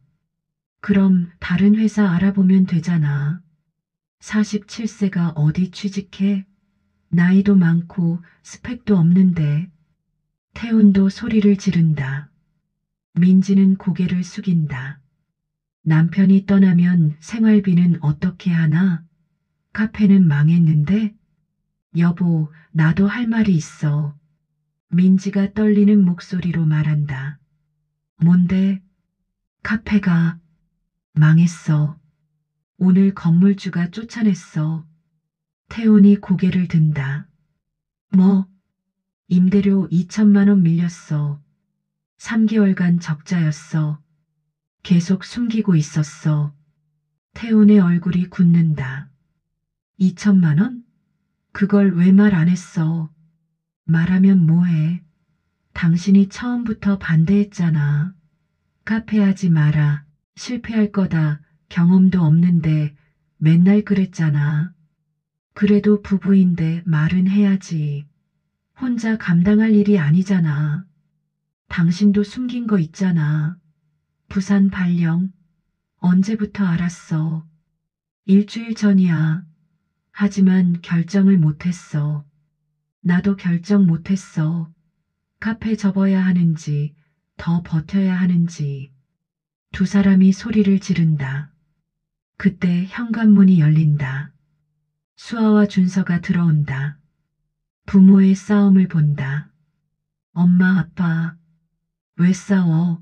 그럼 다른 회사 알아보면 되잖아. 47세가 어디 취직해? 나이도 많고 스펙도 없는데. 태훈도 소리를 지른다. 민지는 고개를 숙인다. 남편이 떠나면 생활비는 어떻게 하나? 카페는 망했는데? 여보, 나도 할 말이 있어. 민지가 떨리는 목소리로 말한다. 뭔데? 카페가 망했어. 오늘 건물주가 쫓아냈어. 태훈이 고개를 든다. 뭐? 임대료 2천만 원 밀렸어. 3개월간 적자였어. 계속 숨기고 있었어. 태훈의 얼굴이 굳는다. 2천만 원? 그걸 왜 말 안 했어? 말하면 뭐해? 당신이 처음부터 반대했잖아. 카페 하지 마라. 실패할 거다. 경험도 없는데 맨날 그랬잖아. 그래도 부부인데 말은 해야지. 혼자 감당할 일이 아니잖아. 당신도 숨긴 거 있잖아. 부산 발령. 언제부터 알았어? 일주일 전이야. 하지만 결정을 못했어. 나도 결정 못했어. 카페 접어야 하는지, 더 버텨야 하는지. 두 사람이 소리를 지른다. 그때 현관문이 열린다. 수아와 준서가 들어온다. 부모의 싸움을 본다. 엄마, 아빠, 왜 싸워?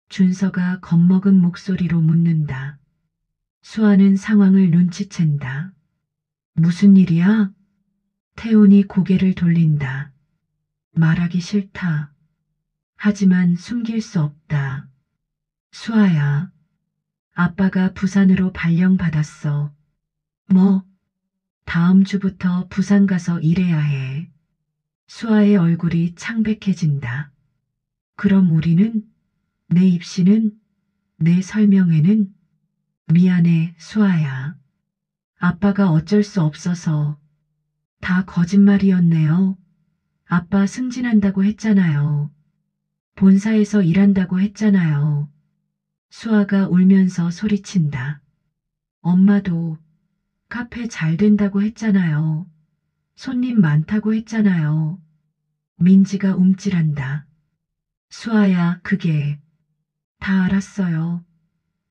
준서가 겁먹은 목소리로 묻는다. 수아는 상황을 눈치챈다. 무슨 일이야? 태훈이 고개를 돌린다. 말하기 싫다. 하지만 숨길 수 없다. 수아야, 아빠가 부산으로 발령받았어. 뭐? 다음 주부터 부산 가서 일해야 해. 수아의 얼굴이 창백해진다. 그럼 우리는? 내 입시는? 내 설명회는? 미안해, 수아야. 아빠가 어쩔 수 없어서. 다 거짓말이었네요. 아빠 승진한다고 했잖아요. 본사에서 일한다고 했잖아요. 수아가 울면서 소리친다. 엄마도 카페 잘 된다고 했잖아요. 손님 많다고 했잖아요. 민지가 움찔한다. 수아야, 그게 다 알았어요.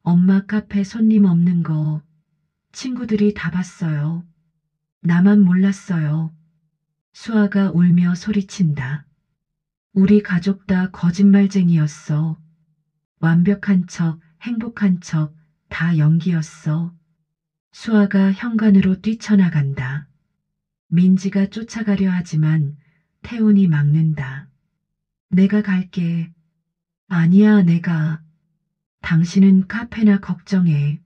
엄마 카페 손님 없는 거 친구들이 다 봤어요. 나만 몰랐어요. 수아가 울며 소리친다. 우리 가족 다 거짓말쟁이였어. 완벽한 척, 행복한 척, 다 연기였어. 수아가 현관으로 뛰쳐나간다. 민지가 쫓아가려 하지만 태훈이 막는다. 내가 갈게. 아니야, 내가. 당신은 카페나 걱정해.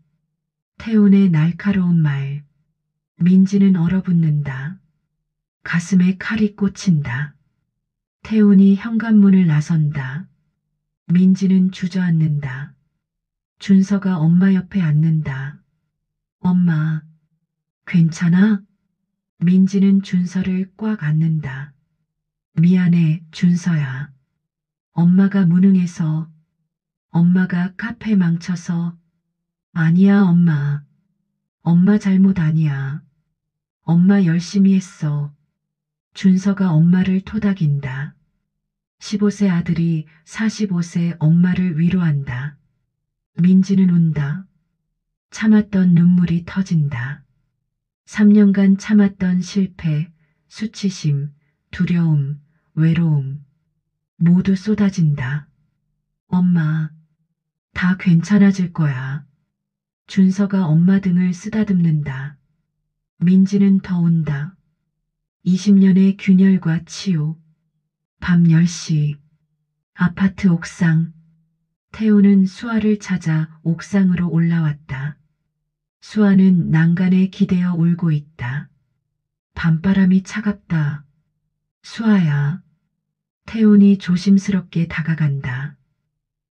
태훈의 날카로운 말. 민지는 얼어붙는다. 가슴에 칼이 꽂힌다. 태훈이 현관문을 나선다. 민지는 주저앉는다. 준서가 엄마 옆에 앉는다. 엄마, 괜찮아? 민지는 준서를 꽉 안는다. 미안해, 준서야. 엄마가 무능해서, 엄마가 카페 망쳐서. 아니야, 엄마. 엄마 잘못 아니야. 엄마 열심히 했어. 준서가 엄마를 토닥인다. 15세 아들이 45세 엄마를 위로한다. 민지는 운다. 참았던 눈물이 터진다. 3년간 참았던 실패, 수치심, 두려움, 외로움 모두 쏟아진다. 엄마, 다 괜찮아질 거야. 준서가 엄마 등을 쓰다듬는다. 민지는 더 운다. 20년의 균열과 치유. 밤 10시. 아파트 옥상. 태우는 수아를 찾아 옥상으로 올라왔다. 수아는 난간에 기대어 울고 있다. 밤바람이 차갑다. 수아야. 태훈이 조심스럽게 다가간다.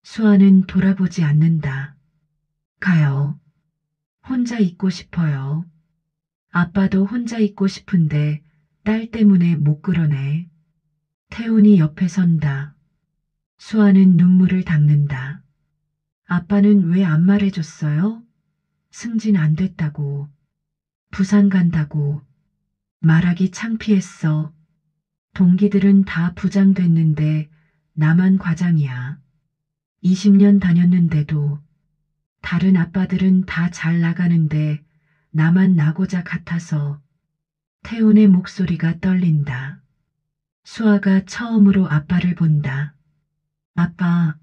수아는 돌아보지 않는다. 가요. 혼자 있고 싶어요. 아빠도 혼자 있고 싶은데 딸 때문에 못 그러네. 태훈이 옆에 선다. 수아는 눈물을 닦는다. 아빠는 왜 안 말해줬어요? 승진 안 됐다고. 부산 간다고. 말하기 창피했어. 동기들은 다 부장 됐는데 나만 과장이야. 20년 다녔는데도 다른 아빠들은 다 잘 나가는데 나만 나고자 같아서. 태훈의 목소리가 떨린다. 수아가 처음으로 아빠를 본다. 아빠,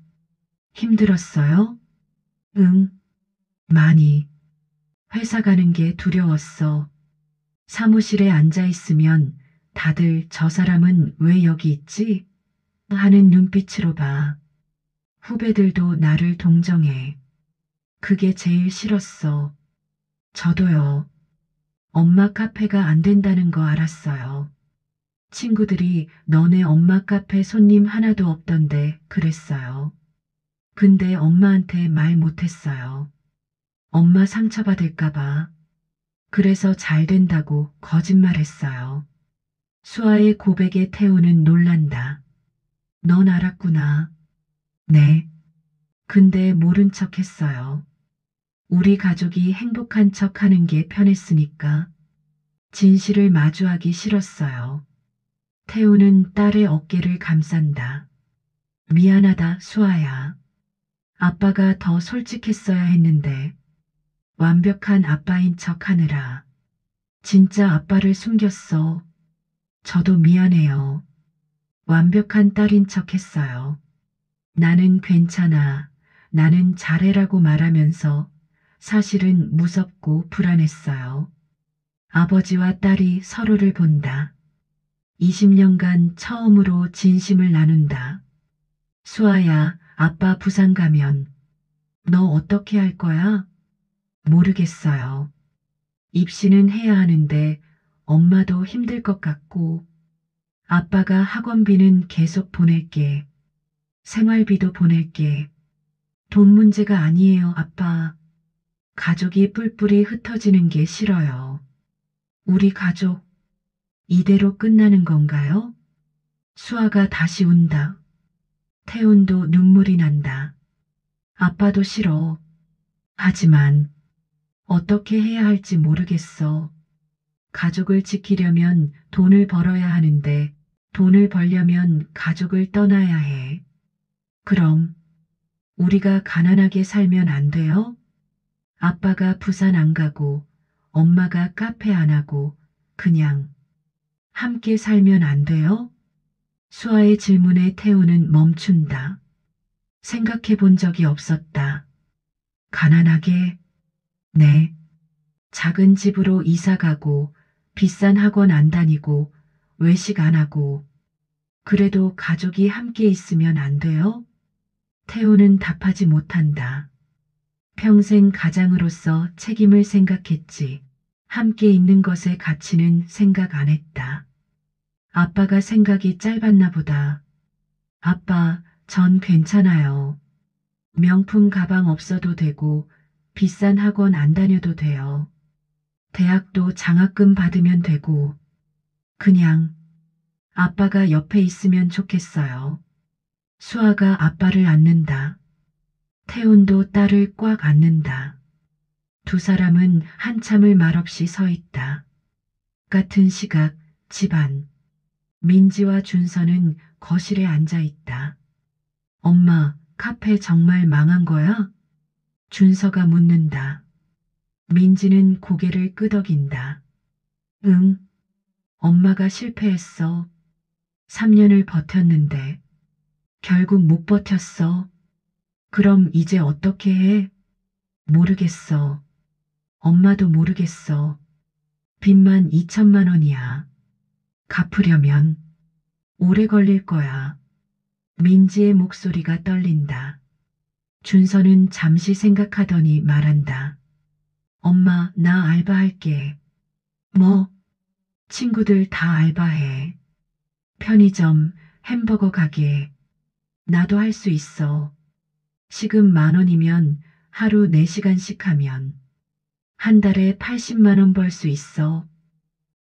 힘들었어요? 응, 많이. 회사 가는 게 두려웠어. 사무실에 앉아 있으면 다들 저 사람은 왜 여기 있지? 하는 눈빛으로 봐. 후배들도 나를 동정해. 그게 제일 싫었어. 저도요. 엄마 카페가 안 된다는 거 알았어요. 친구들이 너네 엄마 카페 손님 하나도 없던데 그랬어요. 근데 엄마한테 말 못했어요. 엄마 상처받을까봐. 그래서 잘 된다고 거짓말했어요. 수아의 고백에 태우는 놀란다. 넌 알았구나. 네. 근데 모른 척 했어요. 우리 가족이 행복한 척 하는 게 편했으니까. 진실을 마주하기 싫었어요. 태우는 딸의 어깨를 감싼다. 미안하다, 수아야. 아빠가 더 솔직했어야 했는데. 완벽한 아빠인 척 하느라. 진짜 아빠를 숨겼어. 저도 미안해요. 완벽한 딸인 척 했어요. 나는 괜찮아. 나는 잘해라고 말하면서 사실은 무섭고 불안했어요. 아버지와 딸이 서로를 본다. 20년간 처음으로 진심을 나눈다. 수아야, 아빠 부산 가면 너 어떻게 할 거야? 모르겠어요. 입시는 해야 하는데 엄마도 힘들 것 같고 아빠가 학원비는 계속 보낼게. 생활비도 보낼게. 돈 문제가 아니에요, 아빠. 가족이 뿔뿔이 흩어지는 게 싫어요. 우리 가족 이대로 끝나는 건가요? 수아가 다시 운다. 태훈도 눈물이 난다. 아빠도 싫어. 하지만 어떻게 해야 할지 모르겠어. 가족을 지키려면 돈을 벌어야 하는데 돈을 벌려면 가족을 떠나야 해. 그럼 우리가 가난하게 살면 안 돼요? 아빠가 부산 안 가고 엄마가 카페 안 하고 그냥 함께 살면 안 돼요? 수아의 질문에 태우는 멈춘다. 생각해 본 적이 없었다. 가난하게? 네. 작은 집으로 이사 가고 비싼 학원 안 다니고 외식 안 하고 그래도 가족이 함께 있으면 안 돼요? 태우는 답하지 못한다. 평생 가장으로서 책임을 생각했지. 함께 있는 것의 가치는 생각 안 했다. 아빠가 생각이 짧았나 보다. 아빠, 전 괜찮아요. 명품 가방 없어도 되고 비싼 학원 안 다녀도 돼요. 대학도 장학금 받으면 되고 그냥 아빠가 옆에 있으면 좋겠어요. 수아가 아빠를 안는다. 태훈도 딸을 꽉 안는다. 두 사람은 한참을 말없이 서 있다. 같은 시각, 집안. 민지와 준서는 거실에 앉아 있다. 엄마, 카페 정말 망한 거야? 준서가 묻는다. 민지는 고개를 끄덕인다. 응, 엄마가 실패했어. 3년을 버텼는데 결국 못 버텼어. 그럼 이제 어떻게 해? 모르겠어. 엄마도 모르겠어. 빚만 2천만 원이야. 갚으려면 오래 걸릴 거야. 민지의 목소리가 떨린다. 준서는 잠시 생각하더니 말한다. 엄마, 나 알바할게. 뭐? 친구들 다 알바해. 편의점, 햄버거 가게. 나도 할 수 있어. 시급 10,000원이면 하루 4시간씩 하면 한 달에 80만 원 벌 수 있어.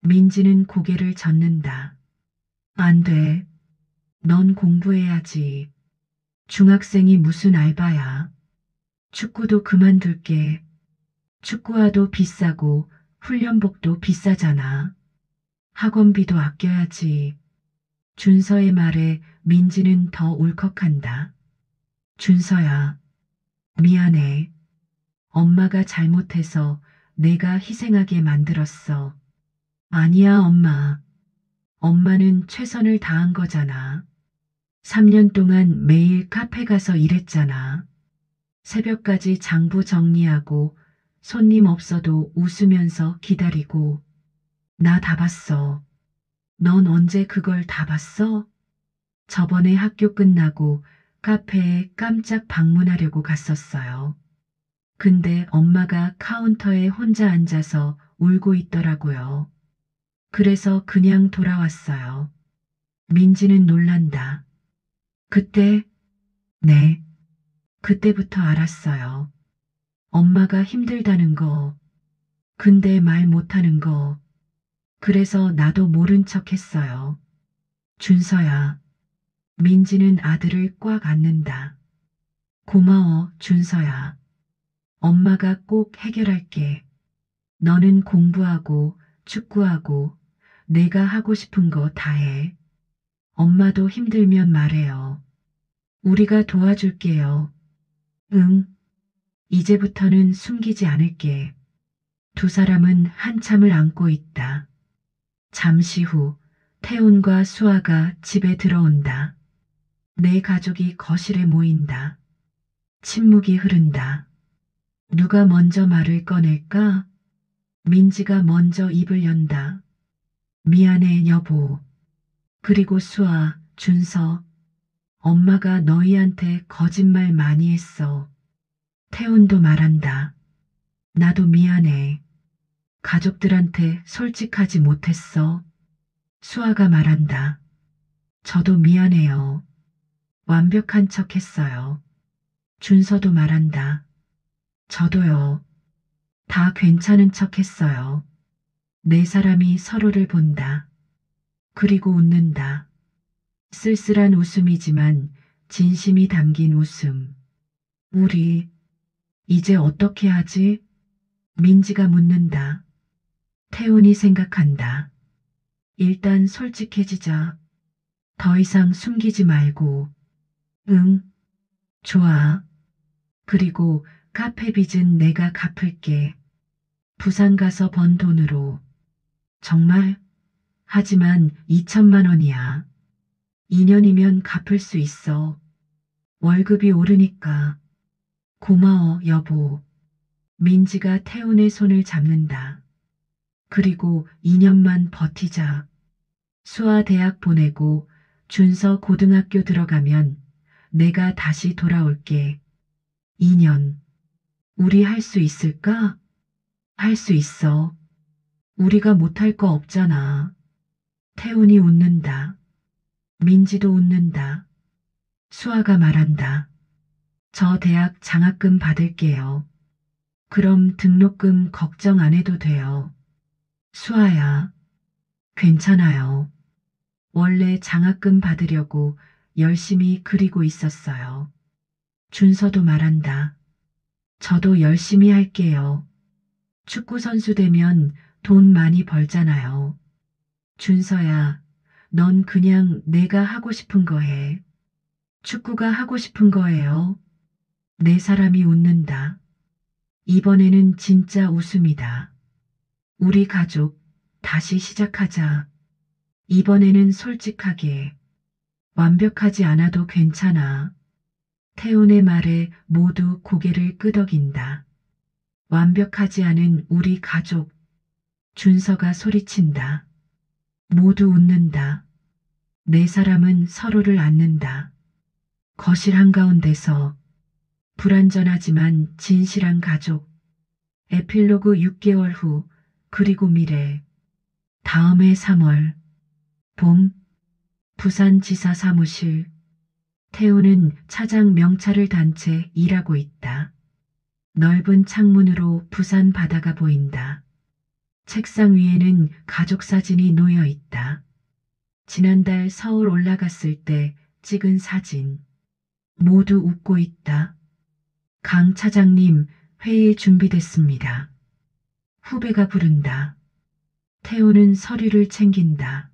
민지는 고개를 젓는다. 안 돼. 넌 공부해야지. 중학생이 무슨 알바야. 축구도 그만둘게. 축구화도 비싸고 훈련복도 비싸잖아. 학원비도 아껴야지. 준서의 말에 민지는 더 울컥한다. 준서야, 미안해. 엄마가 잘못해서 내가 희생하게 만들었어. 아니야, 엄마. 엄마는 최선을 다한 거잖아. 3년 동안 매일 카페 가서 일했잖아. 새벽까지 장부 정리하고 손님 없어도 웃으면서 기다리고. 나 다 봤어. 넌 언제 그걸 다 봤어? 저번에 학교 끝나고 카페에 깜짝 방문하려고 갔었어요. 근데 엄마가 카운터에 혼자 앉아서 울고 있더라고요. 그래서 그냥 돌아왔어요. 민지는 놀란다. 그때, 네, 그때부터 알았어요. 엄마가 힘들다는 거, 근데 말 못하는 거, 그래서 나도 모른 척 했어요. 준서야, 민지는 아들을 꽉 안는다. 고마워, 준서야. 엄마가 꼭 해결할게. 너는 공부하고 축구하고 내가 하고 싶은 거 다 해. 엄마도 힘들면 말해요. 우리가 도와줄게요. 응, 이제부터는 숨기지 않을게. 두 사람은 한참을 안고 있다. 잠시 후 태훈과 수아가 집에 들어온다. 내 가족이 거실에 모인다. 침묵이 흐른다. 누가 먼저 말을 꺼낼까? 민지가 먼저 입을 연다. 미안해, 여보. 그리고 수아, 준서. 엄마가 너희한테 거짓말 많이 했어. 태훈도 말한다. 나도 미안해. 가족들한테 솔직하지 못했어. 수아가 말한다. 저도 미안해요. 완벽한 척 했어요. 준서도 말한다. 저도요. 다 괜찮은 척 했어요. 네 사람이 서로를 본다. 그리고 웃는다. 쓸쓸한 웃음이지만 진심이 담긴 웃음. 우리 이제 어떻게 하지? 민지가 묻는다. 태훈이 생각한다. 일단 솔직해지자. 더 이상 숨기지 말고. 응, 좋아. 그리고 카페 빚은 내가 갚을게. 부산 가서 번 돈으로. 정말? 하지만 2천만 원이야. 2년이면 갚을 수 있어. 월급이 오르니까. 고마워, 여보. 민지가 태훈의 손을 잡는다. 그리고 2년만 버티자. 수아 대학 보내고 준서 고등학교 들어가면 내가 다시 돌아올게. 2년. 우리 할 수 있을까? 할 수 있어. 우리가 못할 거 없잖아. 태훈이 웃는다. 민지도 웃는다. 수아가 말한다. 저 대학 장학금 받을게요. 그럼 등록금 걱정 안 해도 돼요. 수아야, 괜찮아요. 원래 장학금 받으려고 열심히 그리고 있었어요. 준서도 말한다. 저도 열심히 할게요. 축구 선수 되면 돈 많이 벌잖아요. 준서야, 넌 그냥 내가 하고 싶은 거 해. 축구가 하고 싶은 거예요. 네 사람이 웃는다. 이번에는 진짜 웃음이다. 우리 가족, 다시 시작하자. 이번에는 솔직하게. 완벽하지 않아도 괜찮아. 태훈의 말에 모두 고개를 끄덕인다. 완벽하지 않은 우리 가족. 준서가 소리친다. 모두 웃는다. 네 사람은 서로를 안는다. 거실 한가운데서 불완전하지만 진실한 가족. 에필로그 6개월 후, 그리고 미래. 다음해 3월. 봄. 부산지사 사무실. 태우는 차장 명찰을 단 채 일하고 있다. 넓은 창문으로 부산 바다가 보인다. 책상 위에는 가족 사진이 놓여 있다. 지난달 서울 올라갔을 때 찍은 사진. 모두 웃고 있다. 강 차장님, 회의 준비됐습니다. 후배가 부른다. 태우는 서류를 챙긴다.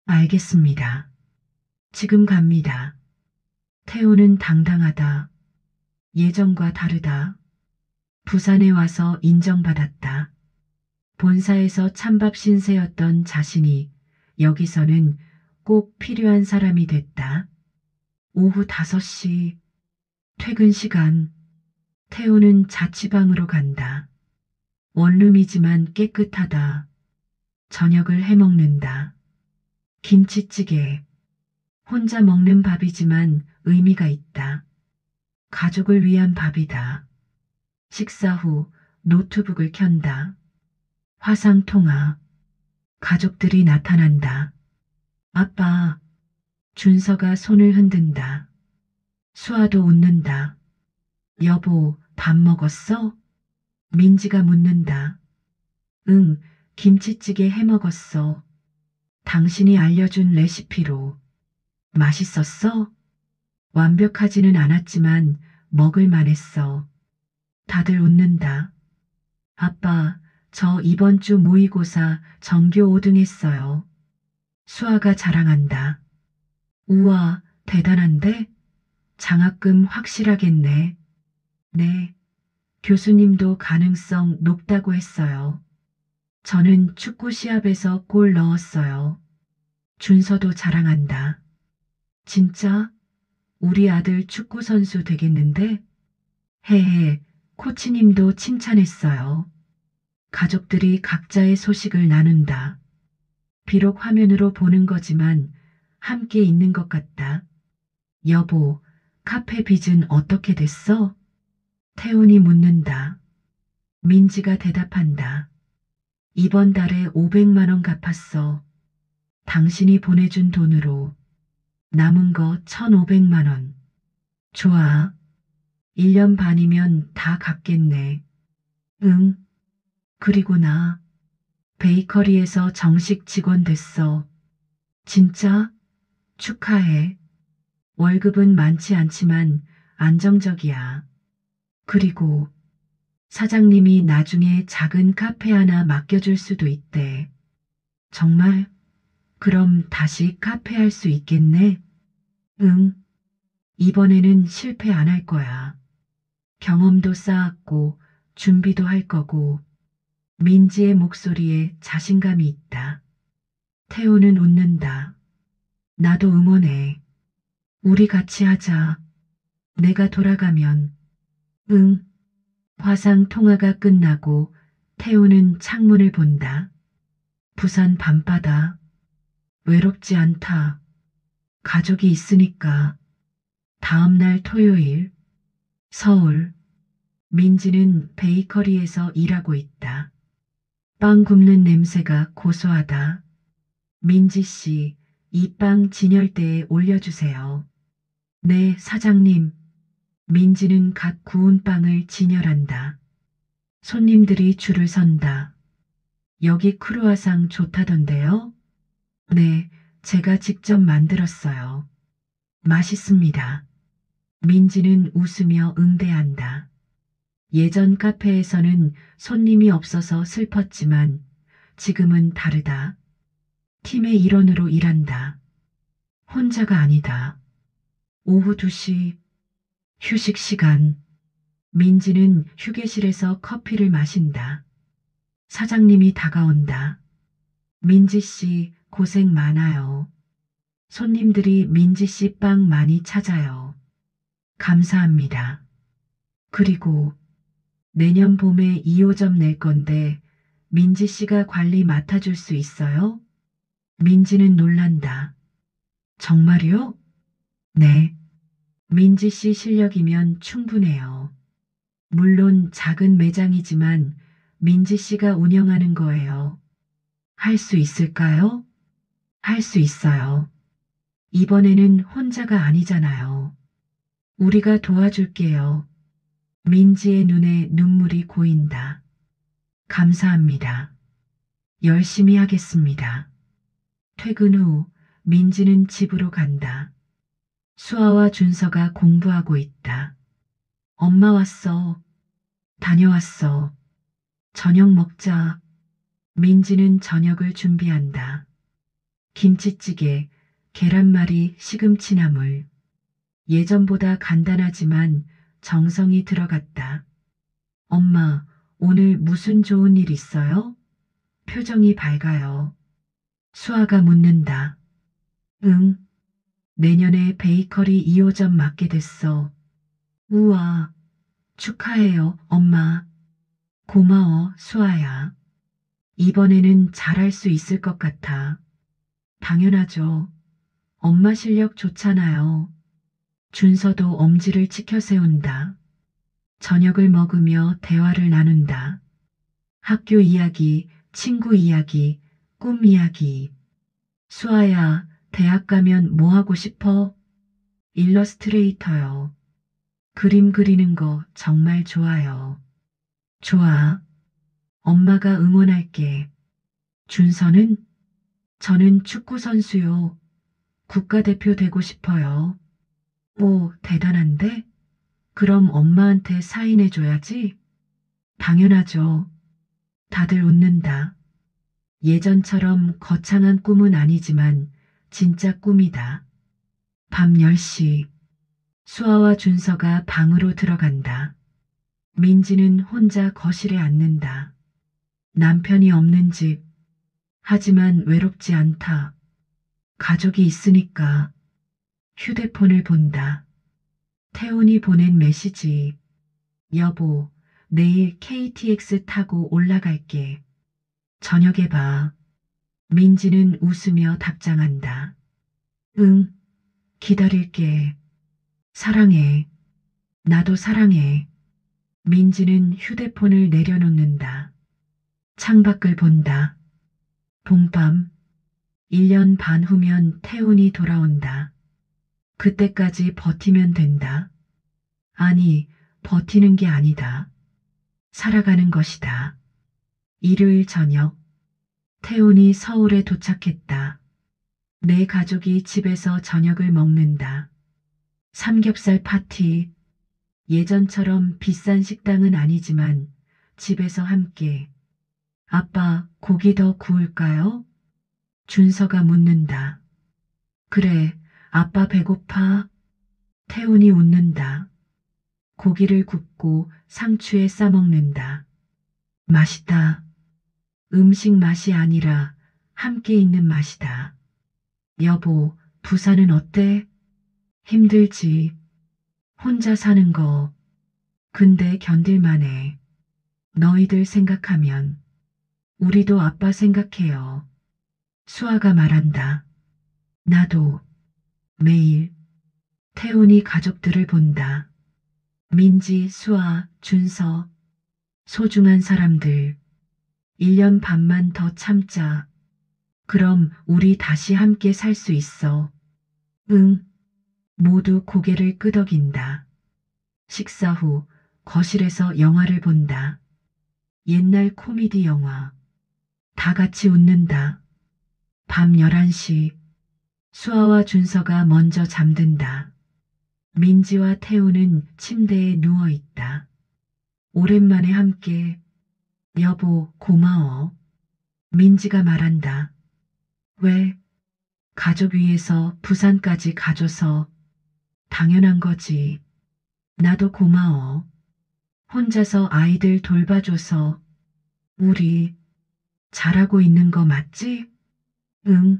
알겠습니다. 지금 갑니다. 태우는 당당하다. 예전과 다르다. 부산에 와서 인정받았다. 본사에서 찬밥 신세였던 자신이 여기서는 꼭 필요한 사람이 됐다. 오후 5시. 퇴근 시간. 태우는 자취방으로 간다. 원룸이지만 깨끗하다. 저녁을 해먹는다. 김치찌개. 혼자 먹는 밥이지만 의미가 있다. 가족을 위한 밥이다. 식사 후 노트북을 켠다. 화상통화. 가족들이 나타난다. 아빠. 준서가 손을 흔든다. 수아도 웃는다. 여보, 밥 먹었어? 민지가 묻는다. 응, 김치찌개 해 먹었어. 당신이 알려준 레시피로. 맛있었어? 완벽하지는 않았지만 먹을 만했어. 다들 웃는다. 아빠, 저 이번 주 모의고사 전교 5등 했어요. 수아가 자랑한다. 우와, 대단한데? 장학금 확실하겠네. 네. 교수님도 가능성 높다고 했어요. 저는 축구 시합에서 골 넣었어요. 준서도 자랑한다. 진짜? 우리 아들 축구 선수 되겠는데? 헤헤, 코치님도 칭찬했어요. 가족들이 각자의 소식을 나눈다. 비록 화면으로 보는 거지만 함께 있는 것 같다. 여보, 카페 빚은 어떻게 됐어? 태훈이 묻는다. 민지가 대답한다. 이번 달에 500만 원 갚았어. 당신이 보내준 돈으로 남은 거 1,500만 원. 좋아. 1년 반이면 다 갚겠네. 응. 그리고 나 베이커리에서 정식 직원 됐어. 진짜? 축하해. 월급은 많지 않지만 안정적이야. 그리고 사장님이 나중에 작은 카페 하나 맡겨줄 수도 있대. 정말? 그럼 다시 카페 할 수 있겠네? 응. 이번에는 실패 안 할 거야. 경험도 쌓았고 준비도 할 거고. 민지의 목소리에 자신감이 있다. 태우는 웃는다. 나도 응원해. 우리 같이 하자. 내가 돌아가면. 응. 화상 통화가 끝나고 태우는 창문을 본다. 부산 밤바다. 외롭지 않다. 가족이 있으니까. 다음 날 토요일. 서울. 민지는 베이커리에서 일하고 있다. 빵 굽는 냄새가 고소하다. 민지 씨, 이 빵 진열대에 올려주세요. 네, 사장님. 민지는 갓 구운 빵을 진열한다. 손님들이 줄을 선다. 여기 크루아상 좋다던데요? 네, 제가 직접 만들었어요. 맛있습니다. 민지는 웃으며 응대한다. 예전 카페에서는 손님이 없어서 슬펐지만 지금은 다르다. 팀의 일원으로 일한다. 혼자가 아니다. 오후 2시 휴식 시간. 민지는 휴게실에서 커피를 마신다. 사장님이 다가온다. 민지 씨 고생 많아요. 손님들이 민지 씨 빵 많이 찾아요. 감사합니다. 그리고 내년 봄에 2호점 낼 건데 민지 씨가 관리 맡아줄 수 있어요? 민지는 놀란다. 정말요? 네. 민지 씨 실력이면 충분해요. 물론 작은 매장이지만 민지 씨가 운영하는 거예요. 할 수 있을까요? 할 수 있어요. 이번에는 혼자가 아니잖아요. 우리가 도와줄게요. 민지의 눈에 눈물이 고인다. 감사합니다. 열심히 하겠습니다. 퇴근 후 민지는 집으로 간다. 수아와 준서가 공부하고 있다. 엄마 왔어. 다녀왔어. 저녁 먹자. 민지는 저녁을 준비한다. 김치찌개, 계란말이, 시금치나물. 예전보다 간단하지만 정성이 들어갔다. 엄마, 오늘 무슨 좋은 일 있어요? 표정이 밝아요. 수아가 묻는다. 응. 내년에 베이커리 2호점 맡게 됐어. 우와. 축하해요, 엄마. 고마워, 수아야. 이번에는 잘할 수 있을 것 같아. 당연하죠. 엄마 실력 좋잖아요. 준서도 엄지를 치켜 세운다. 저녁을 먹으며 대화를 나눈다. 학교 이야기, 친구 이야기, 꿈 이야기. 수아야, 대학 가면 뭐 하고 싶어? 일러스트레이터요. 그림 그리는 거 정말 좋아요. 좋아. 엄마가 응원할게. 준서는? 저는 축구 선수요. 국가대표 되고 싶어요. 오, 대단한데? 그럼 엄마한테 사인해줘야지? 당연하죠. 다들 웃는다. 예전처럼 거창한 꿈은 아니지만 진짜 꿈이다. 밤 10시. 수아와 준서가 방으로 들어간다. 민지는 혼자 거실에 앉는다. 남편이 없는 집. 하지만 외롭지 않다. 가족이 있으니까. 휴대폰을 본다. 태훈이 보낸 메시지. 여보, 내일 KTX 타고 올라갈게. 저녁에 봐. 민지는 웃으며 답장한다. 응, 기다릴게. 사랑해. 나도 사랑해. 민지는 휴대폰을 내려놓는다. 창밖을 본다. 봄밤. 1년 반 후면 태훈이 돌아온다. 그때까지 버티면 된다. 아니, 버티는 게 아니다. 살아가는 것이다. 일요일 저녁. 태훈이 서울에 도착했다. 내 가족이 집에서 저녁을 먹는다. 삼겹살 파티. 예전처럼 비싼 식당은 아니지만 집에서 함께. 아빠, 고기 더 구울까요? 준서가 묻는다. 그래, 아빠 배고파? 태훈이 웃는다. 고기를 굽고 상추에 싸먹는다. 맛있다. 음식 맛이 아니라 함께 있는 맛이다. 여보, 부산은 어때? 힘들지. 혼자 사는 거. 근데 견딜만해. 너희들 생각하면. 우리도 아빠 생각해요. 수아가 말한다. 나도. 매일. 태훈이 가족들을 본다. 민지, 수아, 준서. 소중한 사람들. 1년 반만 더 참자. 그럼 우리 다시 함께 살 수 있어. 응. 모두 고개를 끄덕인다. 식사 후 거실에서 영화를 본다. 옛날 코미디 영화. 다 같이 웃는다. 밤 11시. 수아와 준서가 먼저 잠든다. 민지와 태우는 침대에 누워 있다. 오랜만에 함께. 여보, 고마워. 민지가 말한다. 왜? 가족 위해서 부산까지 가줘서. 당연한 거지. 나도 고마워. 혼자서 아이들 돌봐줘서. 우리 잘하고 있는 거 맞지? 응.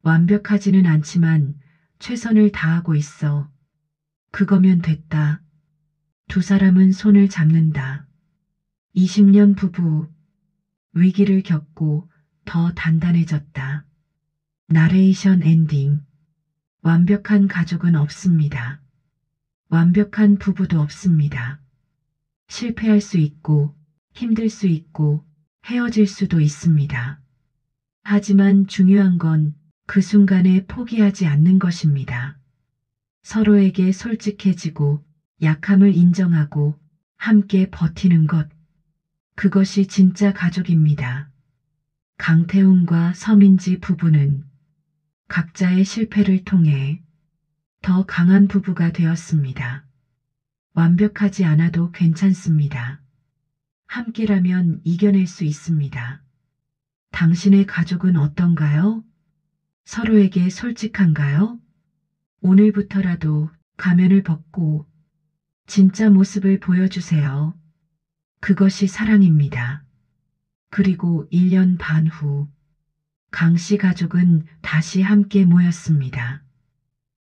완벽하지는 않지만 최선을 다하고 있어. 그거면 됐다. 두 사람은 손을 잡는다. 20년 부부. 위기를 겪고 더 단단해졌다. 나레이션 엔딩. 완벽한 가족은 없습니다. 완벽한 부부도 없습니다. 실패할 수 있고, 힘들 수 있고, 헤어질 수도 있습니다. 하지만 중요한 건 그 순간에 포기하지 않는 것입니다. 서로에게 솔직해지고, 약함을 인정하고, 함께 버티는 것. 그것이 진짜 가족입니다. 강태훈과 서민지 부부는 각자의 실패를 통해 더 강한 부부가 되었습니다. 완벽하지 않아도 괜찮습니다. 함께라면 이겨낼 수 있습니다. 당신의 가족은 어떤가요? 서로에게 솔직한가요? 오늘부터라도 가면을 벗고 진짜 모습을 보여주세요. 그것이 사랑입니다. 그리고 1년 반 후, 강씨 가족은 다시 함께 모였습니다.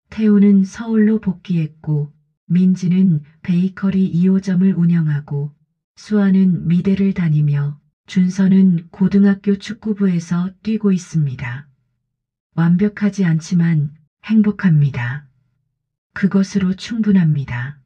태우는 서울로 복귀했고, 민지는 베이커리 2호점을 운영하고, 수아는 미대를 다니며, 준서는 고등학교 축구부에서 뛰고 있습니다. 완벽하지 않지만 행복합니다. 그것으로 충분합니다.